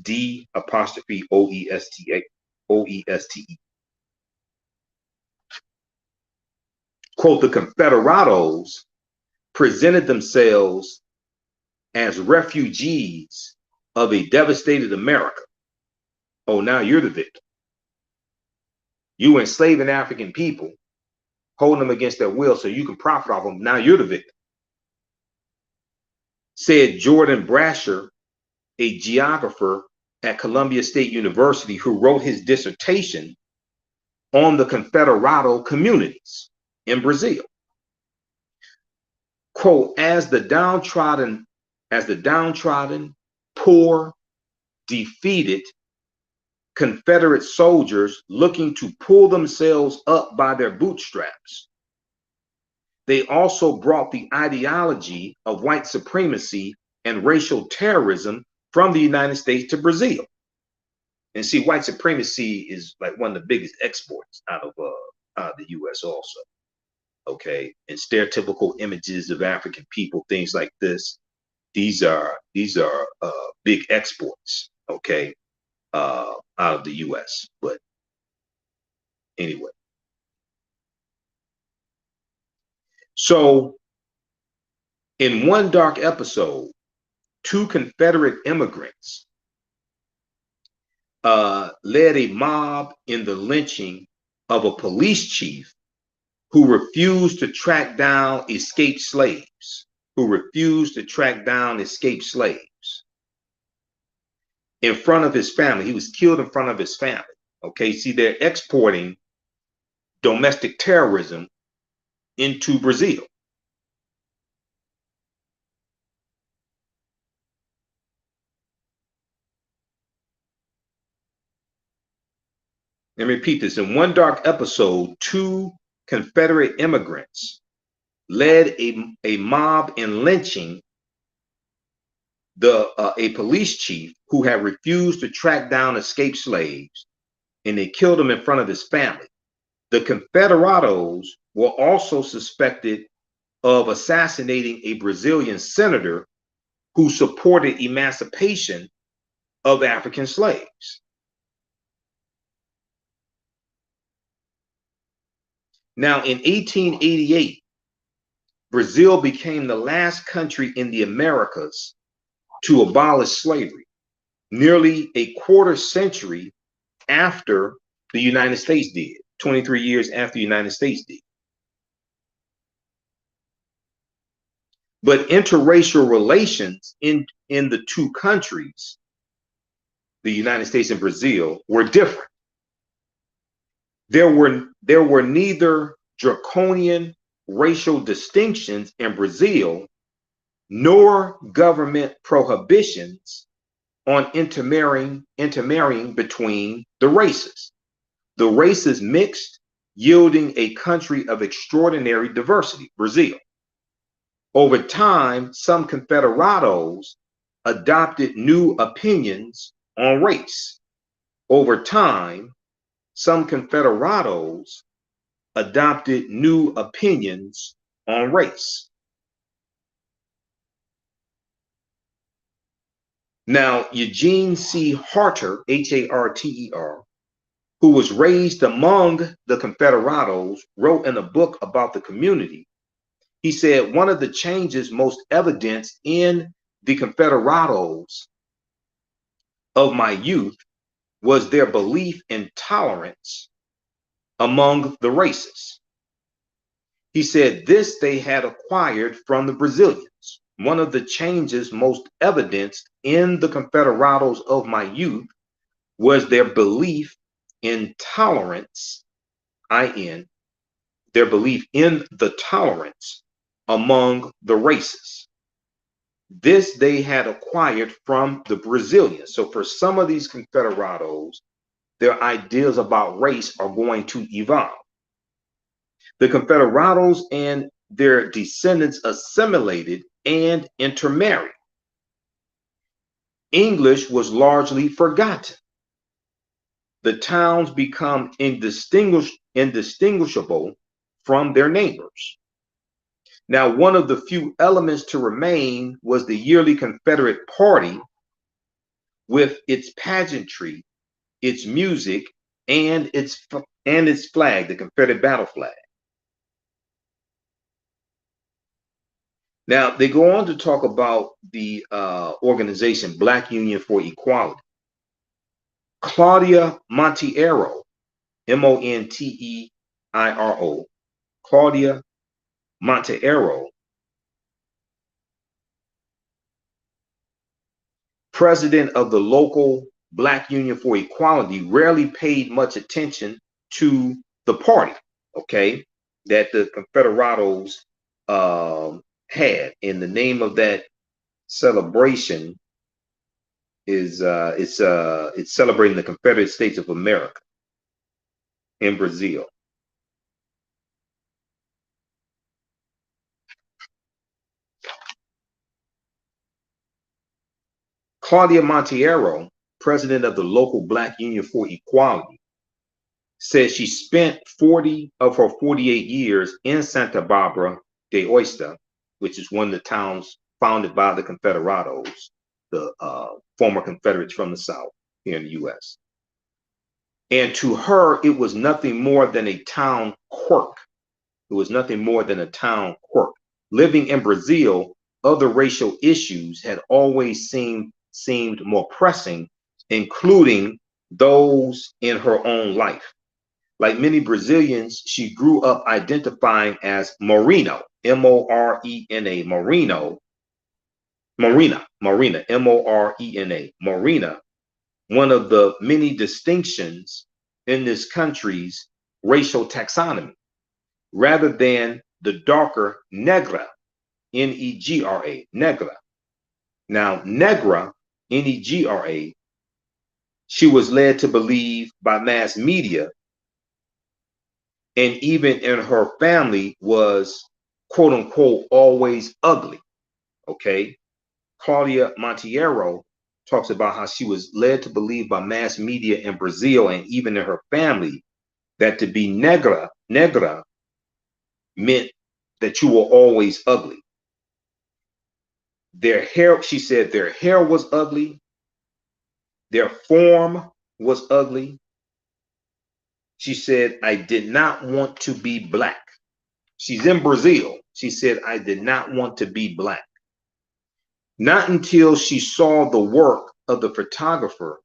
D''Oeste. Quote, the Confederados presented themselves as refugees of a devastated America. Oh, now you're the victim. You enslaving African people, holding them against their will so you can profit off them. Now you're the victim. Said Jordan Brasher, a geographer at Columbia State University who wrote his dissertation on the Confederado communities in Brazil. Quote, as the downtrodden, poor, defeated Confederate soldiers looking to pull themselves up by their bootstraps. They also brought the ideology of white supremacy and racial terrorism from the United States to Brazil. And see, white supremacy is like one of the biggest exports out of the U.S. also. Okay, and stereotypical images of African people, things like this. These are big exports. Okay, out of the U.S. But anyway, so in one dark episode, two Confederate immigrants led a mob in the lynching of a police chief who refused to track down escaped slaves, in front of his family. He was killed in front of his family. Okay, see, they're exporting domestic terrorism into Brazil. Let me repeat this. In one dark episode, two Confederate immigrants led a mob in lynching a police chief who had refused to track down escaped slaves, and they killed him in front of his family. The Confederados were also suspected of assassinating a Brazilian senator who supported emancipation of African slaves. Now, in 1888, Brazil became the last country in the Americas to abolish slavery, nearly a quarter century after the United States did, 23 years after the United States did. But interracial relations in the two countries, the United States and Brazil, were different. There were neither draconian racial distinctions in Brazil nor government prohibitions on intermarrying between the races. The races mixed, yielding a country of extraordinary diversity, Brazil. Over time, some Confederados adopted new opinions on race. Over time, some Confederados adopted new opinions on race. Now, Eugene C. Harter, Harter, who was raised among the Confederados, wrote in a book about the community. He said one of the changes most evident in the Confederados of my youth was their belief in tolerance among the races. He said this they had acquired from the Brazilians. One of the changes most evidenced in the Confederados of my youth was their belief in tolerance, their belief in the tolerance among the races. This they had acquired from the Brazilians. So for some of these Confederados, their ideas about race are going to evolve. The Confederados and their descendants assimilated and intermarried. English was largely forgotten. The towns become indistinguishable from their neighbors. Now, one of the few elements to remain was the yearly Confederate Party with its pageantry, its music, and its flag, the Confederate battle flag. Now, they go on to talk about the organization Black Union for Equality. Claudia Monteiro, Monteiro, Claudia Monteiro, president of the local Black Union for Equality, rarely paid much attention to the party, okay, that the Confederados had. In the name of that celebration, it's celebrating the Confederate States of America in Brazil. Claudia Monteiro, president of the local Black Union for Equality, says she spent 40 of her 48 years in Santa Barbara de Oeste, which is one of the towns founded by the Confederados, the former Confederates from the South here in the U.S. And to her, it was nothing more than a town quirk. It was nothing more than a town quirk. Living in Brazil, other racial issues had always seemed more pressing, including those in her own life. Like many Brazilians, she grew up identifying as Moreno, M-O-R-E-N-A, Morena, M-O-R-E-N-A, Morena, one of the many distinctions in this country's racial taxonomy, rather than the darker negra, N-E-G-R-A, negra. Now, negra, N-E-G-R-A, she was led to believe by mass media, and even in her family was, quote unquote, always ugly. Okay. Claudia Monteiro talks about how she was led to believe by mass media in Brazil and even in her family that to be negra meant that you were always ugly. Their hair, she said, their hair was ugly. Their form was ugly. She said, I did not want to be Black. She's in Brazil. She said, I did not want to be Black. Not until she saw the work of the photographer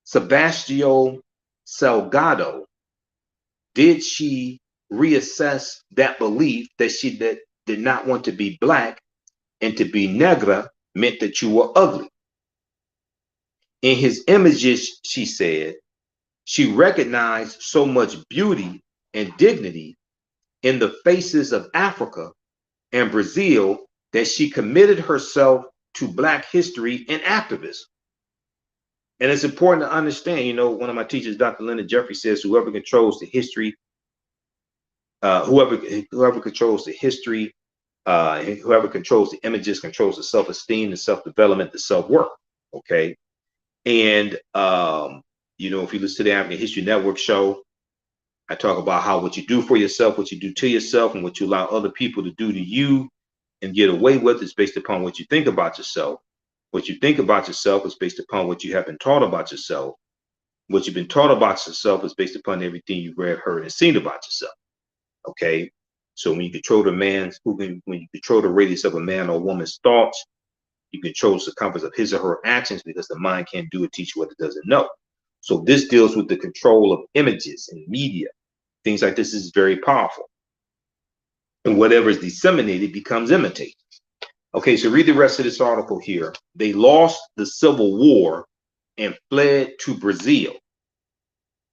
Sebastião Salgado did she reassess that belief that she did not want to be Black, and to be negra meant that you were ugly. In his images, she said, she recognized so much beauty and dignity in the faces of Africa and Brazil that she committed herself to Black history and activism. And it's important to understand, you know, one of my teachers, Dr. Leonard Jeffrey, says whoever controls the history, whoever controls the history, whoever controls the images controls the self-esteem, the self-development, the self-worth. Okay. And you know, if you listen to the African History Network show, I talk about how what you do for yourself, what you do to yourself, and what you allow other people to do to you and get away with is based upon what you think about yourself. What you think about yourself is based upon what you have been taught about yourself. What you've been taught about yourself is based upon everything you've read, heard, and seen about yourself. Okay. So when you control when you control the radius of a man or woman's thoughts, you control the circumference of his or her actions, because the mind can't do or teach what it doesn't know. So this deals with the control of images and media. Things like this is very powerful. And whatever is disseminated becomes imitated. Okay, so read the rest of this article here. They lost the Civil War and fled to Brazil.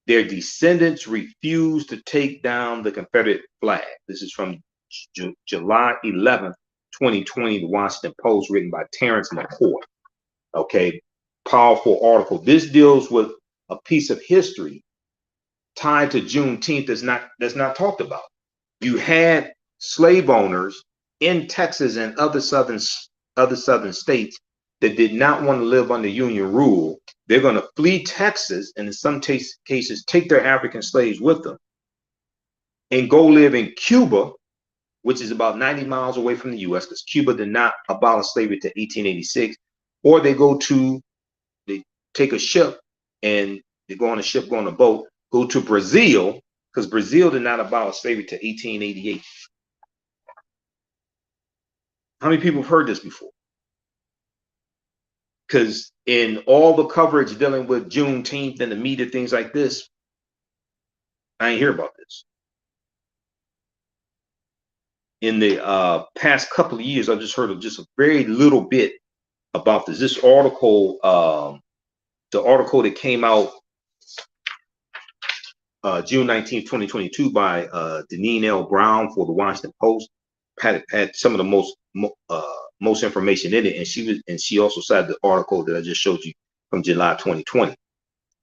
Their descendants refused to take down the Confederate flag. This is from July 11th, 2020, the Washington Post, written by Terrence McCoy. Okay, powerful article. This deals with a piece of history tied to Juneteenth that's not talked about. You had slave owners in Texas and other southern states that did not want to live under Union rule. They're going to flee Texas, and in some cases take their African slaves with them and go live in Cuba, which is about 90 miles away from the U.S., because Cuba did not abolish slavery to 1886. Or they take a ship, and they go on a ship, go on a boat, go to Brazil, because Brazil did not abolish slavery to 1888. How many people have heard this before? Because in all the coverage dealing with Juneteenth and the media, things like this, I ain't hear about this. In the past couple of years, I've just heard of just a very little bit about this. This article, the article that came out June 19th, 2022 by Deneen L. Brown for the Washington Post, had some of the most most information in it. And she also cited the article that I just showed you from July 2020.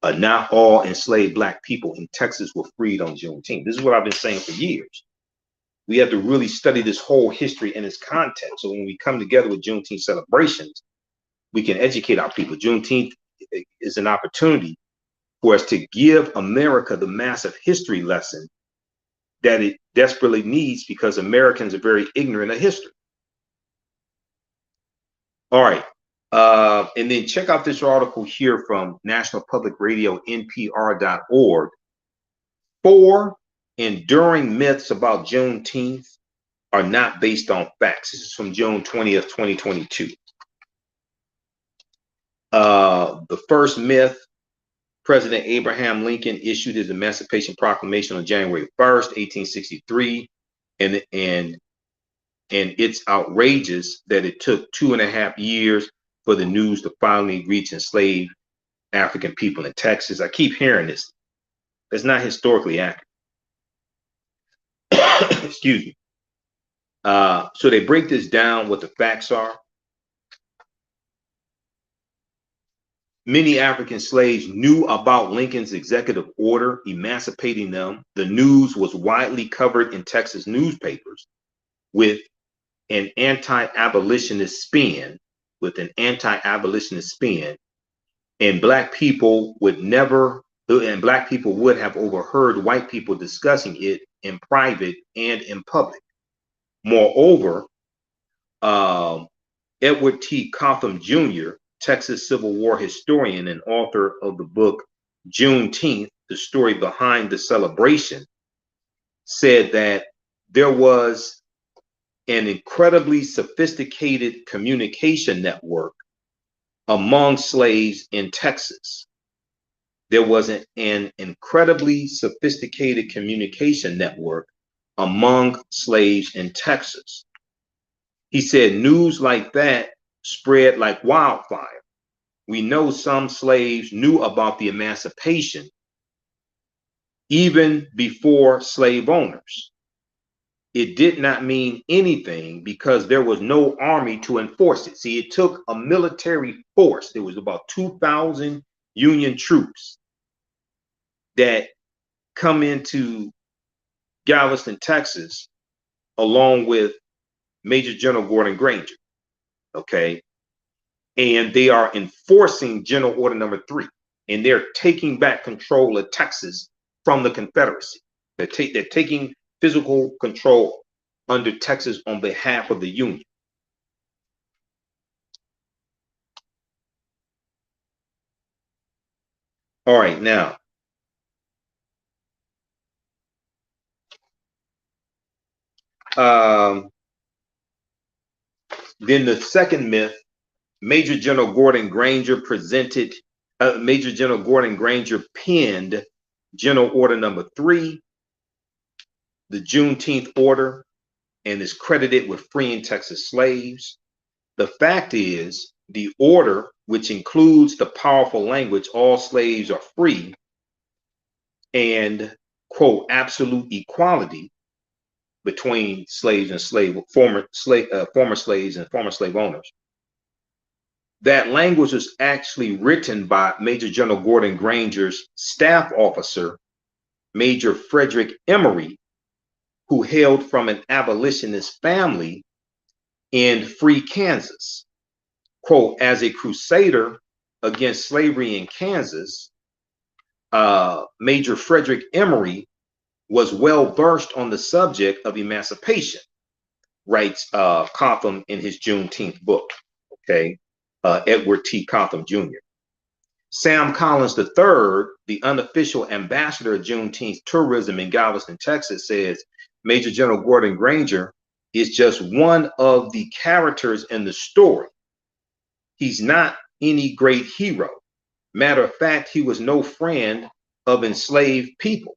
Not all enslaved Black people in Texas were freed on Juneteenth. This is what I've been saying for years. We have to really study this whole history and its context. So when we come together with Juneteenth celebrations, we can educate our people. Juneteenth is an opportunity for us to give America the massive history lesson that it desperately needs, because Americans are very ignorant of history. All right. And then check out this article here from National Public Radio, NPR.org. 4 enduring myths about Juneteenth are not based on facts. This is from June 20th, 2022. The first myth: President Abraham Lincoln issued his Emancipation Proclamation on January 1st, 1863, and it's outrageous that it took 2.5 years for the news to finally reach enslaved African people in Texas. I keep hearing this. That's not historically accurate. Excuse me. So they break this down, what the facts are. Many African slaves knew about Lincoln's executive order emancipating them. The news was widely covered in Texas newspapers with an anti-abolitionist spin, and Black people would have overheard white people discussing it in private and in public. Moreover, Edward T. Cotham Jr., Texas Civil War historian and author of the book Juneteenth, The Story Behind the Celebration, said that there was an incredibly sophisticated communication network among slaves in Texas. There was an incredibly sophisticated communication network among slaves in Texas. He said news like that spread like wildfire. We know some slaves knew about the emancipation even before slave owners. It did not mean anything because there was no army to enforce it. See, it took a military force. There was about 2,000 Union troops that come into Galveston, Texas, along with Major General Gordon Granger. Okay. And they are enforcing General Order Number 3, and they're taking back control of Texas from the Confederacy. They're taking physical control under Texas on behalf of the Union. All right, now, then the second myth: Major General Gordon Granger penned General Order Number 3, the Juneteenth Order, and is credited with freeing Texas slaves. The fact is, the order, which includes the powerful language, all slaves are free, and, quote, absolute equality between slaves and former slaves and former slave owners. That language was actually written by Major General Gordon Granger's staff officer, Major Frederick Emory, who hailed from an abolitionist family in free Kansas. Quote, as a crusader against slavery in Kansas, Major Frederick Emory was well versed on the subject of emancipation, writes Cotham in his Juneteenth book. Okay. Edward T. Cotham Jr. Sam Collins III, the unofficial ambassador of Juneteenth tourism in Galveston, Texas, says Major General Gordon Granger is just one of the characters in the story. He's not any great hero. Matter of fact, he was no friend of enslaved people.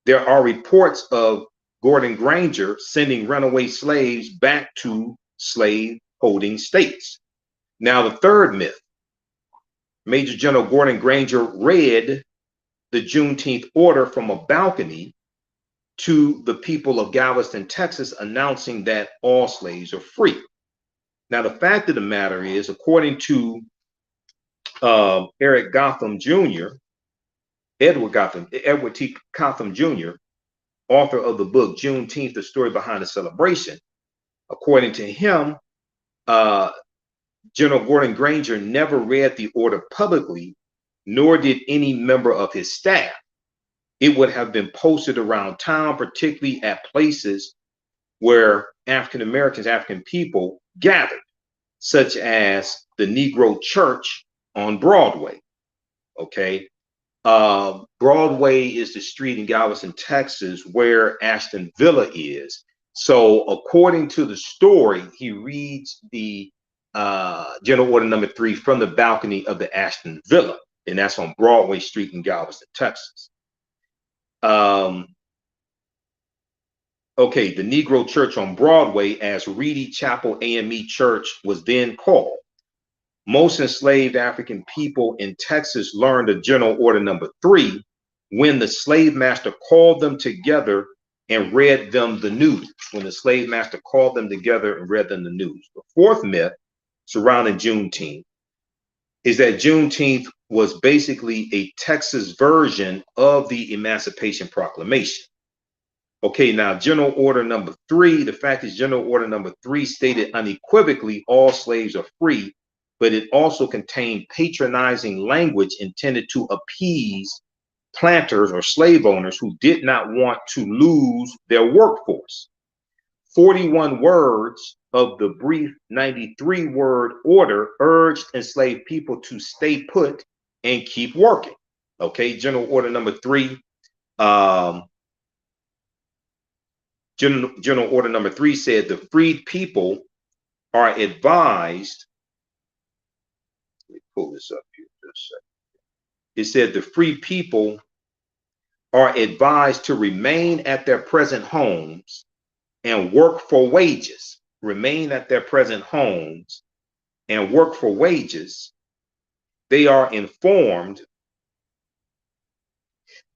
There are reports of Gordon Granger sending runaway slaves back to slave-holding states. Now, the third myth: Major General Gordon Granger read the Juneteenth order from a balcony to the people of Galveston, Texas, announcing that all slaves are free. Now, the fact of the matter is, according to Eric Gotham Jr., Edward T. Gotham Jr., author of the book Juneteenth, The Story Behind the Celebration, according to him, General Gordon Granger never read the order publicly, nor did any member of his staff. It would have been posted around town, particularly at places where African Americans, African people gathered, such as the Negro Church on Broadway. Okay. Broadway is the street in Galveston, Texas, where Ashton Villa is. So according to the story, he reads the General Order Number 3 from the balcony of the Ashton Villa, and that's on Broadway Street in Galveston, Texas. Okay, the Negro Church on Broadway, as Reedy Chapel AME Church was then called. Most enslaved African people in Texas learned of General Order Number 3 when the slave master called them together and read them the news. When the slave master called them together and read them the news. The fourth myth surrounding Juneteenth is that Juneteenth was basically a Texas version of the Emancipation Proclamation. Okay, now General Order Number 3, the fact is General Order Number 3 stated unequivocally all slaves are free, but it also contained patronizing language intended to appease planters or slave owners who did not want to lose their workforce. 41 words of the brief 93-word order urged enslaved people to stay put and keep working. Okay, General Order Number 3, General Order Number 3 said the freed people are advised. Let me pull this up here just a second. It said the free people are advised to remain at their present homes and work for wages. Remain at their present homes and work for wages. They are informed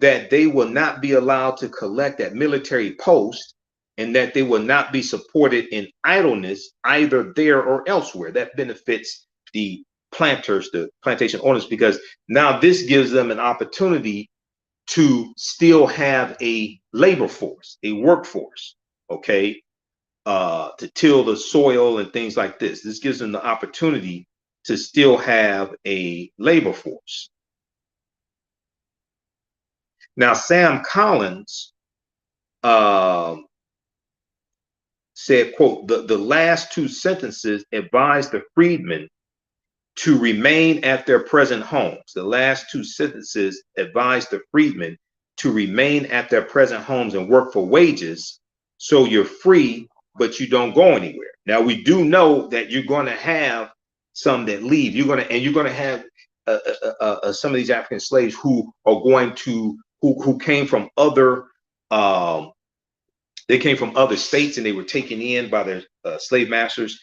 that they will not be allowed to collect at military posts and that they will not be supported in idleness either there or elsewhere. That benefits the planters, the plantation owners, because now this gives them an opportunity to still have a labor force, a workforce, okay, to till the soil and things like this. This gives them the opportunity to still have a labor force. Now, Sam Collins said, quote, the last two sentences advise the freedmen to remain at their present homes. The last two sentences advise the freedmen to remain at their present homes and work for wages. So you're free, but you don't go anywhere. Now, we do know that you're going to have some that leave. You're going to have some of these African slaves who are going to, who came from other, they came from other states and they were taken in by their slave masters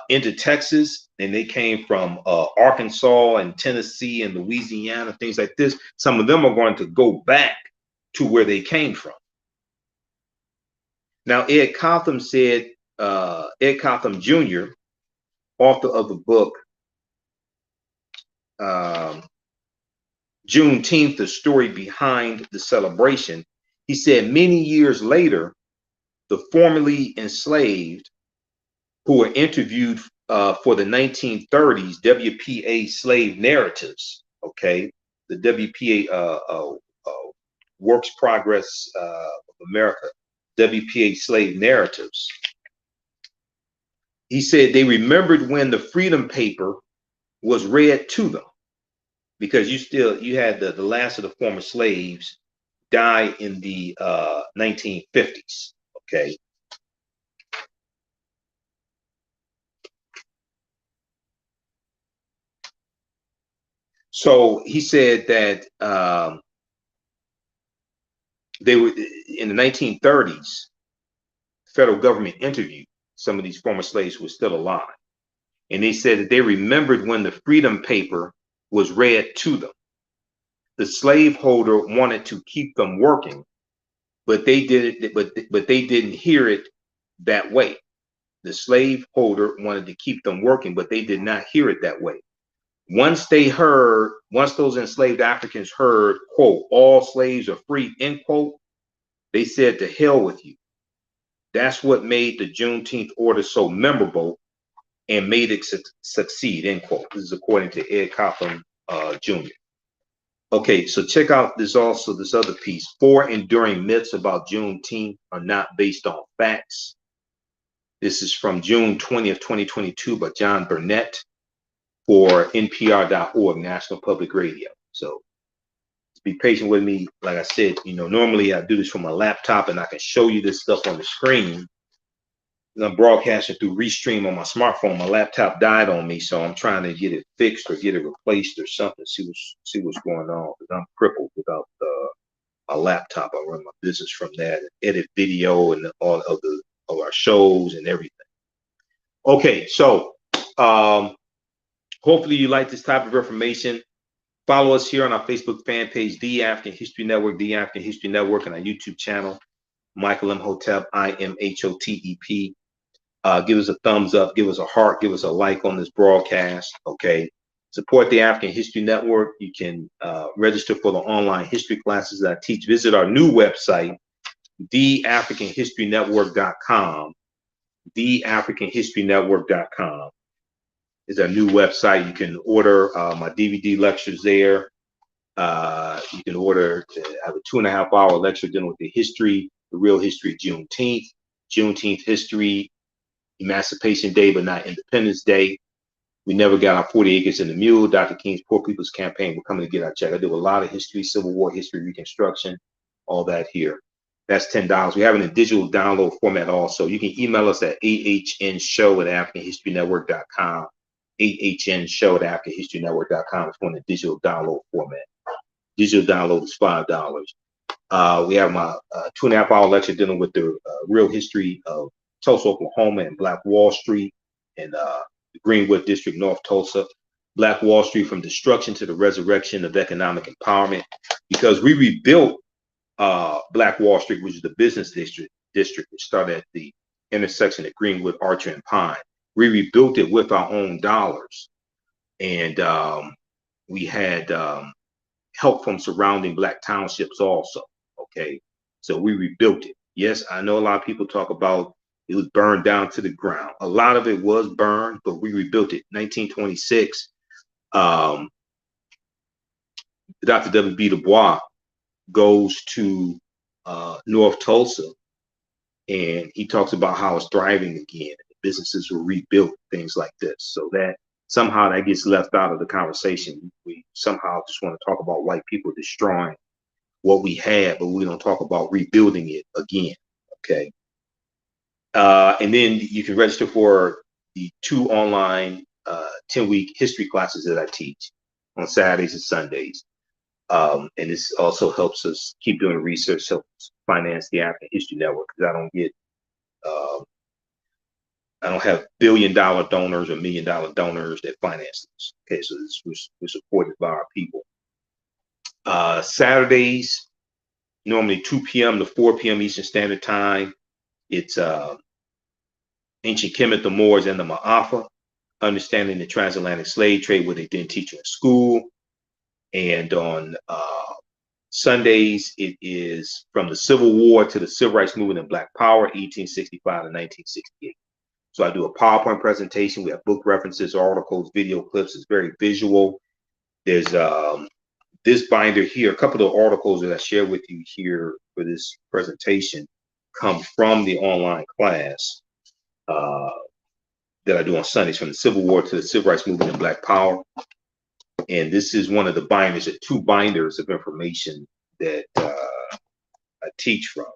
into Texas, and they came from Arkansas and Tennessee and Louisiana, things like this. Some of them are going to go back to where they came from. Now, Ed Cotham said, Ed Cotham Jr., author of the book Juneteenth, The Story Behind the Celebration, he said many years later, the formerly enslaved who were interviewed for the 1930s WPA slave narratives, okay, the WPA Works Progress of America, WPA slave narratives. He said they remembered when the Freedom Paper was read to them, because you had the last of the former slaves die in the 1950s, okay. So he said that they were in the 1930s, federal government interviewed some of these former slaves who were still alive. And they said that they remembered when the Freedom Paper was read to them. The slaveholder wanted to keep them working, but they did it, but they didn't hear it that way. the slaveholder wanted to keep them working, but they did not hear it that way. Once those enslaved Africans heard, quote, all slaves are free, end quote, they said, to hell with you. That's what made the Juneteenth order so memorable and made it succeed, end quote. This is according to Ed Copeland Jr. Okay, so check out this other piece. 4 enduring myths about Juneteenth are not based on facts. This is from June 20th, 2022 by John Burnett for NPR.org, National Public Radio. So be patient with me. Like I said, normally I do this from my laptop and I can show you this stuff on the screen. I'm broadcasting through Restream on my smartphone. My laptop died on me, so I'm trying to get it fixed or get it replaced or something. See what's going on, because I'm crippled without a laptop. I run my business from that, and edit video and all of our shows and everything. Okay, so hopefully you like this type of information. Follow us here on our Facebook fan page, The African History Network, The African History Network, and our YouTube channel, Michael Imhotep, IMHOTEP. Give us a thumbs up, give us a heart, give us a like on this broadcast. Okay. Support the African History Network. You can register for the online history classes that I teach. Visit our new website, TheAHNShow.com. TheAHNShow.com is our new website. You can order my DVD lectures there. You can order, I have a 2.5-hour lecture dealing with the real history of Juneteenth, Juneteenth history, Emancipation Day, but not Independence Day. We never got our 40 acres and the mule. Dr. King's Poor People's Campaign. We're coming to get our check. I do a lot of history, Civil War history, Reconstruction, all that here. That's $10. We have it in digital download format also. You can email us at AHNshow@AfricanHistoryNetwork.com. AHNshow@AfricanHistoryNetwork.com. It's going to digital download format. Digital download is $5. We have my 2.5-hour lecture dealing with the real history of Tulsa, Oklahoma, and Black Wall Street and the Greenwood District, North Tulsa. Black Wall Street, from destruction to the resurrection of economic empowerment, because we rebuilt Black Wall Street, which is the business district. It started at the intersection of Greenwood, Archer, and Pine. We rebuilt it with our own dollars, and we had help from surrounding Black townships also. Okay, so we rebuilt it. Yes, I know a lot of people talk about it was burned down to the ground. A lot of it was burned, but we rebuilt it. 1926, Dr. W.B. Du Bois goes to North Tulsa, and he talks about how it's thriving again. Businesses were rebuilt, things like this. So that somehow that gets left out of the conversation. We somehow just want to talk about white people destroying what we had, but we don't talk about rebuilding it again. Okay. And then you can register for the 2 online 10-week history classes that I teach on Saturdays and Sundays. And this also helps us keep doing research, helps finance the African History Network, because I don't have billion-dollar donors or million-dollar donors that finance this. Okay, so we're supported by our people. Saturdays, normally 2 p.m. to 4 p.m. Eastern Standard Time. It's Ancient Kemet, the Moors, and the Ma'afa, Understanding the Transatlantic Slave Trade, what they didn't teach you in school. And on Sundays, it is From the Civil War to the Civil Rights Movement and Black Power, 1865 to 1968. So I do a PowerPoint presentation. We have book references, articles, video clips. It's very visual. There's this binder here. A couple of the articles that I share with you here for this presentation come from the online class that I do on Sundays, From the Civil War to the Civil Rights Movement and Black Power. And this is one of the binders, 2 binders of information that I teach from.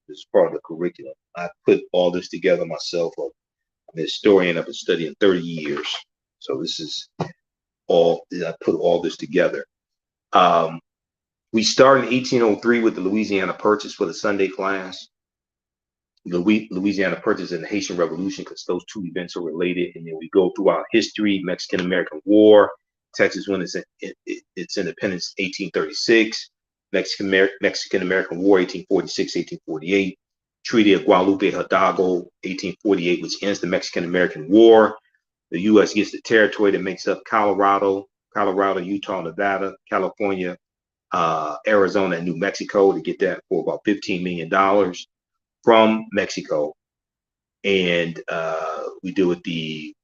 This is part of the curriculum. I put all this together myself. I'm a historian. I've been studying 30 years. So this is all, I put all this together. We started in 1803 with the Louisiana Purchase for the Sunday class. The Louisiana Purchase and the Haitian Revolution, because those 2 events are related. And then we go throughout history, Mexican-American War, Texas won its independence, 1836, Mexican-American War, 1846, 1848, Treaty of Guadalupe Hidalgo, 1848, which ends the Mexican-American War. The U.S. gets the territory that makes up Colorado, Utah, Nevada, California, Arizona, and New Mexico, to get that for about $15 million from Mexico. And we deal with the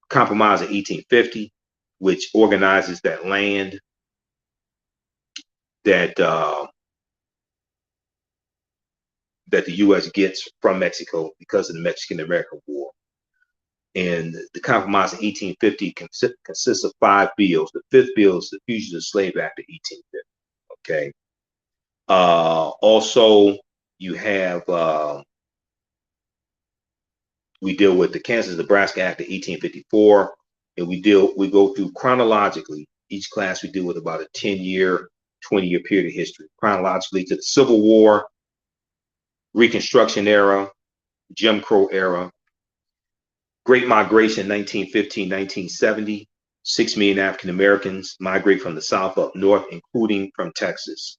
Compromise of 1850, which organizes that land that that the U.S. gets from Mexico because of the Mexican-American War. And the Compromise of 1850 consists of 5 bills. The 5th bill is the Fugitive Slave Act of 1850. Okay. Also, you have we deal with the Kansas-Nebraska Act of 1854, and we go through chronologically. Each class we deal with about a 10-year, 20-year period of history, chronologically to the Civil War, Reconstruction era, Jim Crow era, Great Migration, 1915, 1970. 6 million African Americans migrate from the South up north, including from Texas.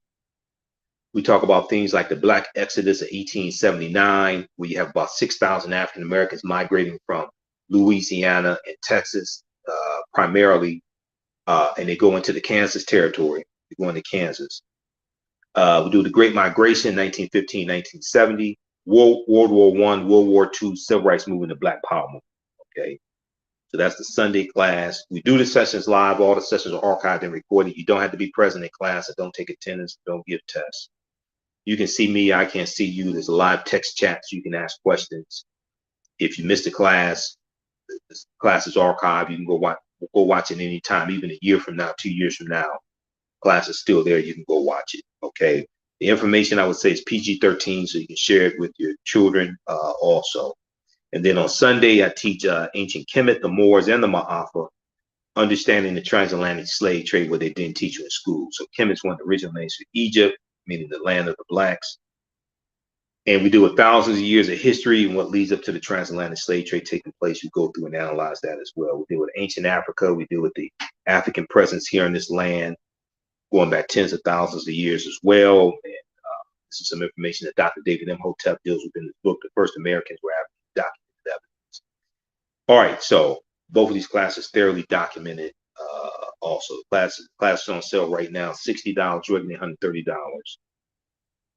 We talk about things like the Black Exodus of 1879, where you have about 6,000 African Americans migrating from Louisiana and Texas, primarily, and they go into the Kansas territory. They go into Kansas. We do the Great Migration, 1915, 1970, World War I, World War II, Civil Rights Movement, the Black Power movement. Okay, so that's the Sunday class. We do the sessions live. All the sessions are archived and recorded. You don't have to be present in class. Or don't take attendance. Don't give tests. You can see me. I can't see you. There's a live text chat, so you can ask questions. If you missed a class, the class is archived. You can go watch it anytime, even a year from now, 2 years from now. Class is still there. You can go watch it. Okay. The information I would say is PG-13, so you can share it with your children also. And then on Sunday, I teach ancient Kemet, the Moors, and the Ma'afa, understanding the transatlantic slave trade, where they didn't teach you in school. So Kemet's one of the original names for Egypt, meaning the land of the blacks. And we do with thousands of years of history and what leads up to the transatlantic slave trade taking place. We go through and analyze that as well. We deal with ancient Africa. We deal with the African presence here in this land, going back tens of thousands of years as well. And this is some information that Dr. David Imhotep deals with in his book, The First Americans Were African Documented Evidence. All right, so both of these classes thoroughly documented. Also, class on sale right now, $60, regularly $130.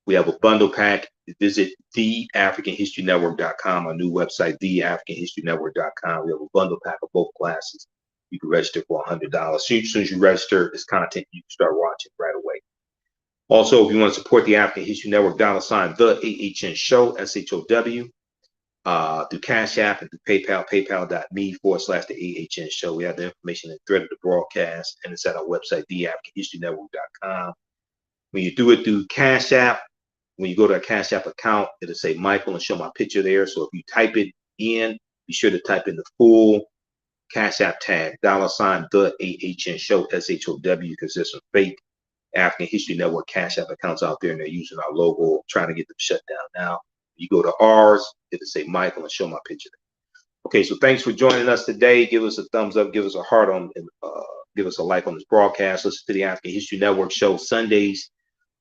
We have a bundle pack. Visit TheAfricanHistoryNetwork.com, our new website, TheAfricanHistoryNetwork.com. We have a bundle pack of both classes. You can register for $100. As soon as you register, this content, you can start watching right away. Also, if you want to support the African History Network, $ TheAHNShow, SHOW, through Cash App and through PayPal, paypal.me/TheAHNShow. We have the information in the thread of the broadcast, and it's at our website, TheAfricanHistoryNetwork.com. When you do it through Cash App, when you go to a Cash App account, it'll say Michael and show my picture there. So if you type it in, be sure to type in the full Cash App tag, $TheAHNShow, SHOW, because there's some fake African History Network Cash App accounts out there, and they're using our logo, trying to get them shut down now. You go to ours, it'll say Michael and show my picture. Okay, so thanks for joining us today. Give us a thumbs up, give us a heart on, give us a like on this broadcast. Listen to the African History Network show Sundays,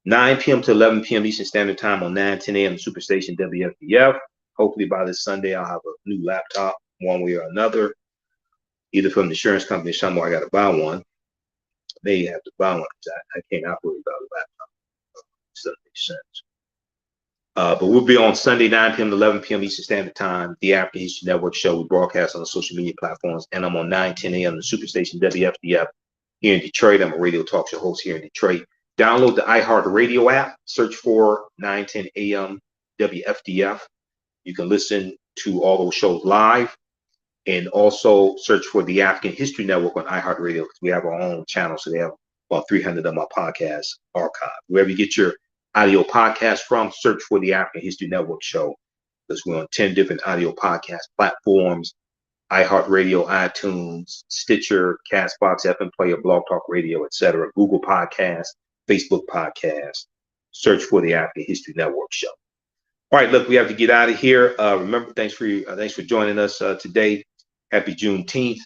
9 p.m. to 11 p.m. Eastern Standard Time on 9:10 a.m. Superstation WFDF. Hopefully by this Sunday, I'll have a new laptop, one way or another, either from the insurance company or somewhere. I got to buy one. May have to buy one because I can't operate without a laptop. So that makes sense. But we'll be on Sunday, 9 p.m. to 11 p.m. Eastern Standard Time, the African History Network show. We broadcast on the social media platforms, and I'm on 9:10 a.m. the Superstation WFDF here in Detroit. I'm a radio talk show host here in Detroit. Download the iHeartRadio app. Search for 9:10 a.m. WFDF. You can listen to all those shows live, and also search for the African History Network on iHeartRadio, because we have our own channel, so they have about 300 of my podcasts archived. Wherever you get your audio podcast from, search for the African History Network show, because we're on 10 different audio podcast platforms: iHeartRadio, iTunes, Stitcher, Castbox, FM Player, Blog Talk Radio, etc., Google Podcasts, Facebook Podcasts. Search for the African History Network show. All right, look, we have to get out of here. Remember, thanks for joining us today. Happy Juneteenth.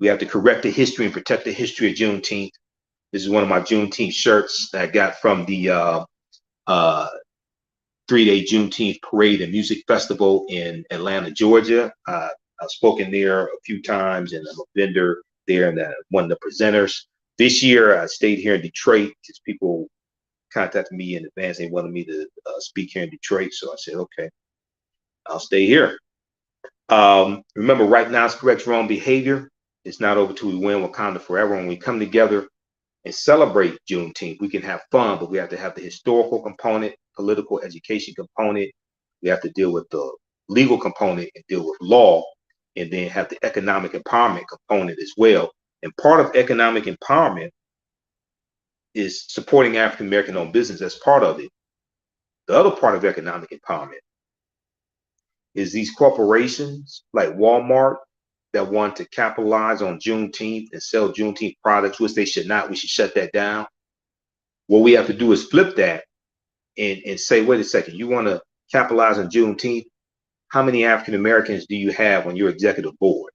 We have to correct the history and protect the history of Juneteenth. This is one of my Juneteenth shirts that I got from the 3-day Juneteenth parade and music festival in Atlanta, Georgia. I've spoken there a few times, and I'm a vendor there and one of the presenters. This year, I stayed here in Detroit because people contacted me in advance. They wanted me to speak here in Detroit, so I said, okay, I'll stay here. Remember, right now, it's correct wrong behavior. It's not over till we win. Wakanda forever. When we come together and celebrate Juneteenth, we can have fun, but we have to have the historical component, political education component. We have to deal with the legal component and deal with law, and then have the economic empowerment component as well. And part of economic empowerment is supporting African American owned business. That's part of it. The other part of economic empowerment is these corporations like Walmart that want to capitalize on Juneteenth and sell Juneteenth products, which they should not. We should shut that down. What we have to do is flip that and say, wait a second, you want to capitalize on Juneteenth? How many African Americans do you have on your executive board?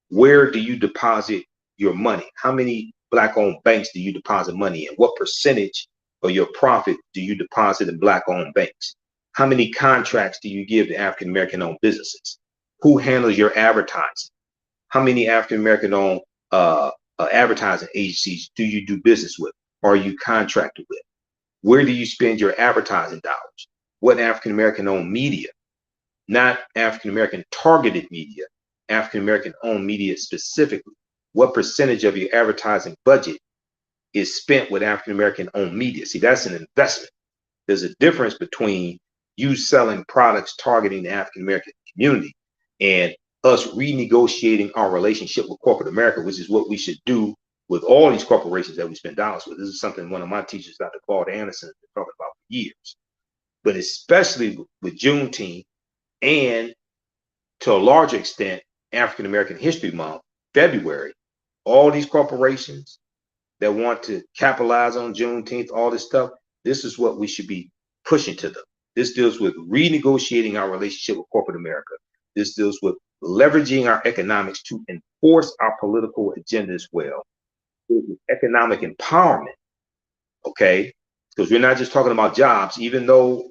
Where do you deposit your money? How many Black-owned banks do you deposit money in? What percentage of your profit do you deposit in Black-owned banks? How many contracts do you give to African American-owned businesses? Who handles your advertising? How many African American-owned advertising agencies do you do business with? Or are you contracted with? Where do you spend your advertising dollars? What African American-owned media? Not African American targeted media, African American owned media specifically. What percentage of your advertising budget is spent with African American owned media? See, that's an investment. There's a difference between you selling products targeting the African American community and us renegotiating our relationship with corporate America, which is what we should do with all these corporations that we spend dollars with. This is something one of my teachers, Dr. Claude Anderson, has been talking about for years. But especially with Juneteenth, and to a larger extent, African American History Month, February, all these corporations that want to capitalize on Juneteenth, all this stuff, this is what we should be pushing to them. This deals with renegotiating our relationship with corporate America. This deals with leveraging our economics to enforce our political agenda as well. Economic empowerment, okay? Because we're not just talking about jobs, even though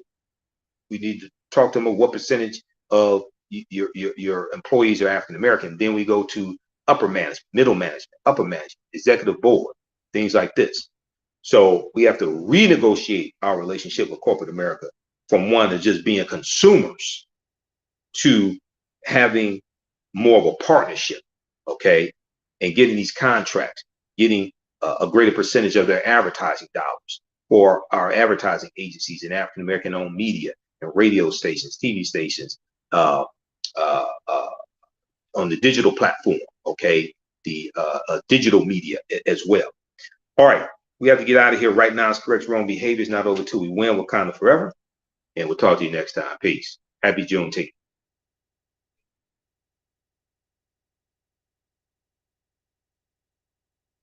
we need to talk to them about what percentage of your employees are African American. Then we go to upper management, middle management, upper management, executive board, things like this. So we have to renegotiate our relationship with corporate America from one of just being consumers to having more of a partnership, okay, and getting these contracts, getting a greater percentage of their advertising dollars for our advertising agencies and African American owned media and radio stations, TV stations, on the digital platform, okay, the digital media as well. All right, we have to get out of here right now. It's correct wrong behavior is not over till we win. Wakanda forever, and we'll talk to you next time. Peace. Happy Juneteenth.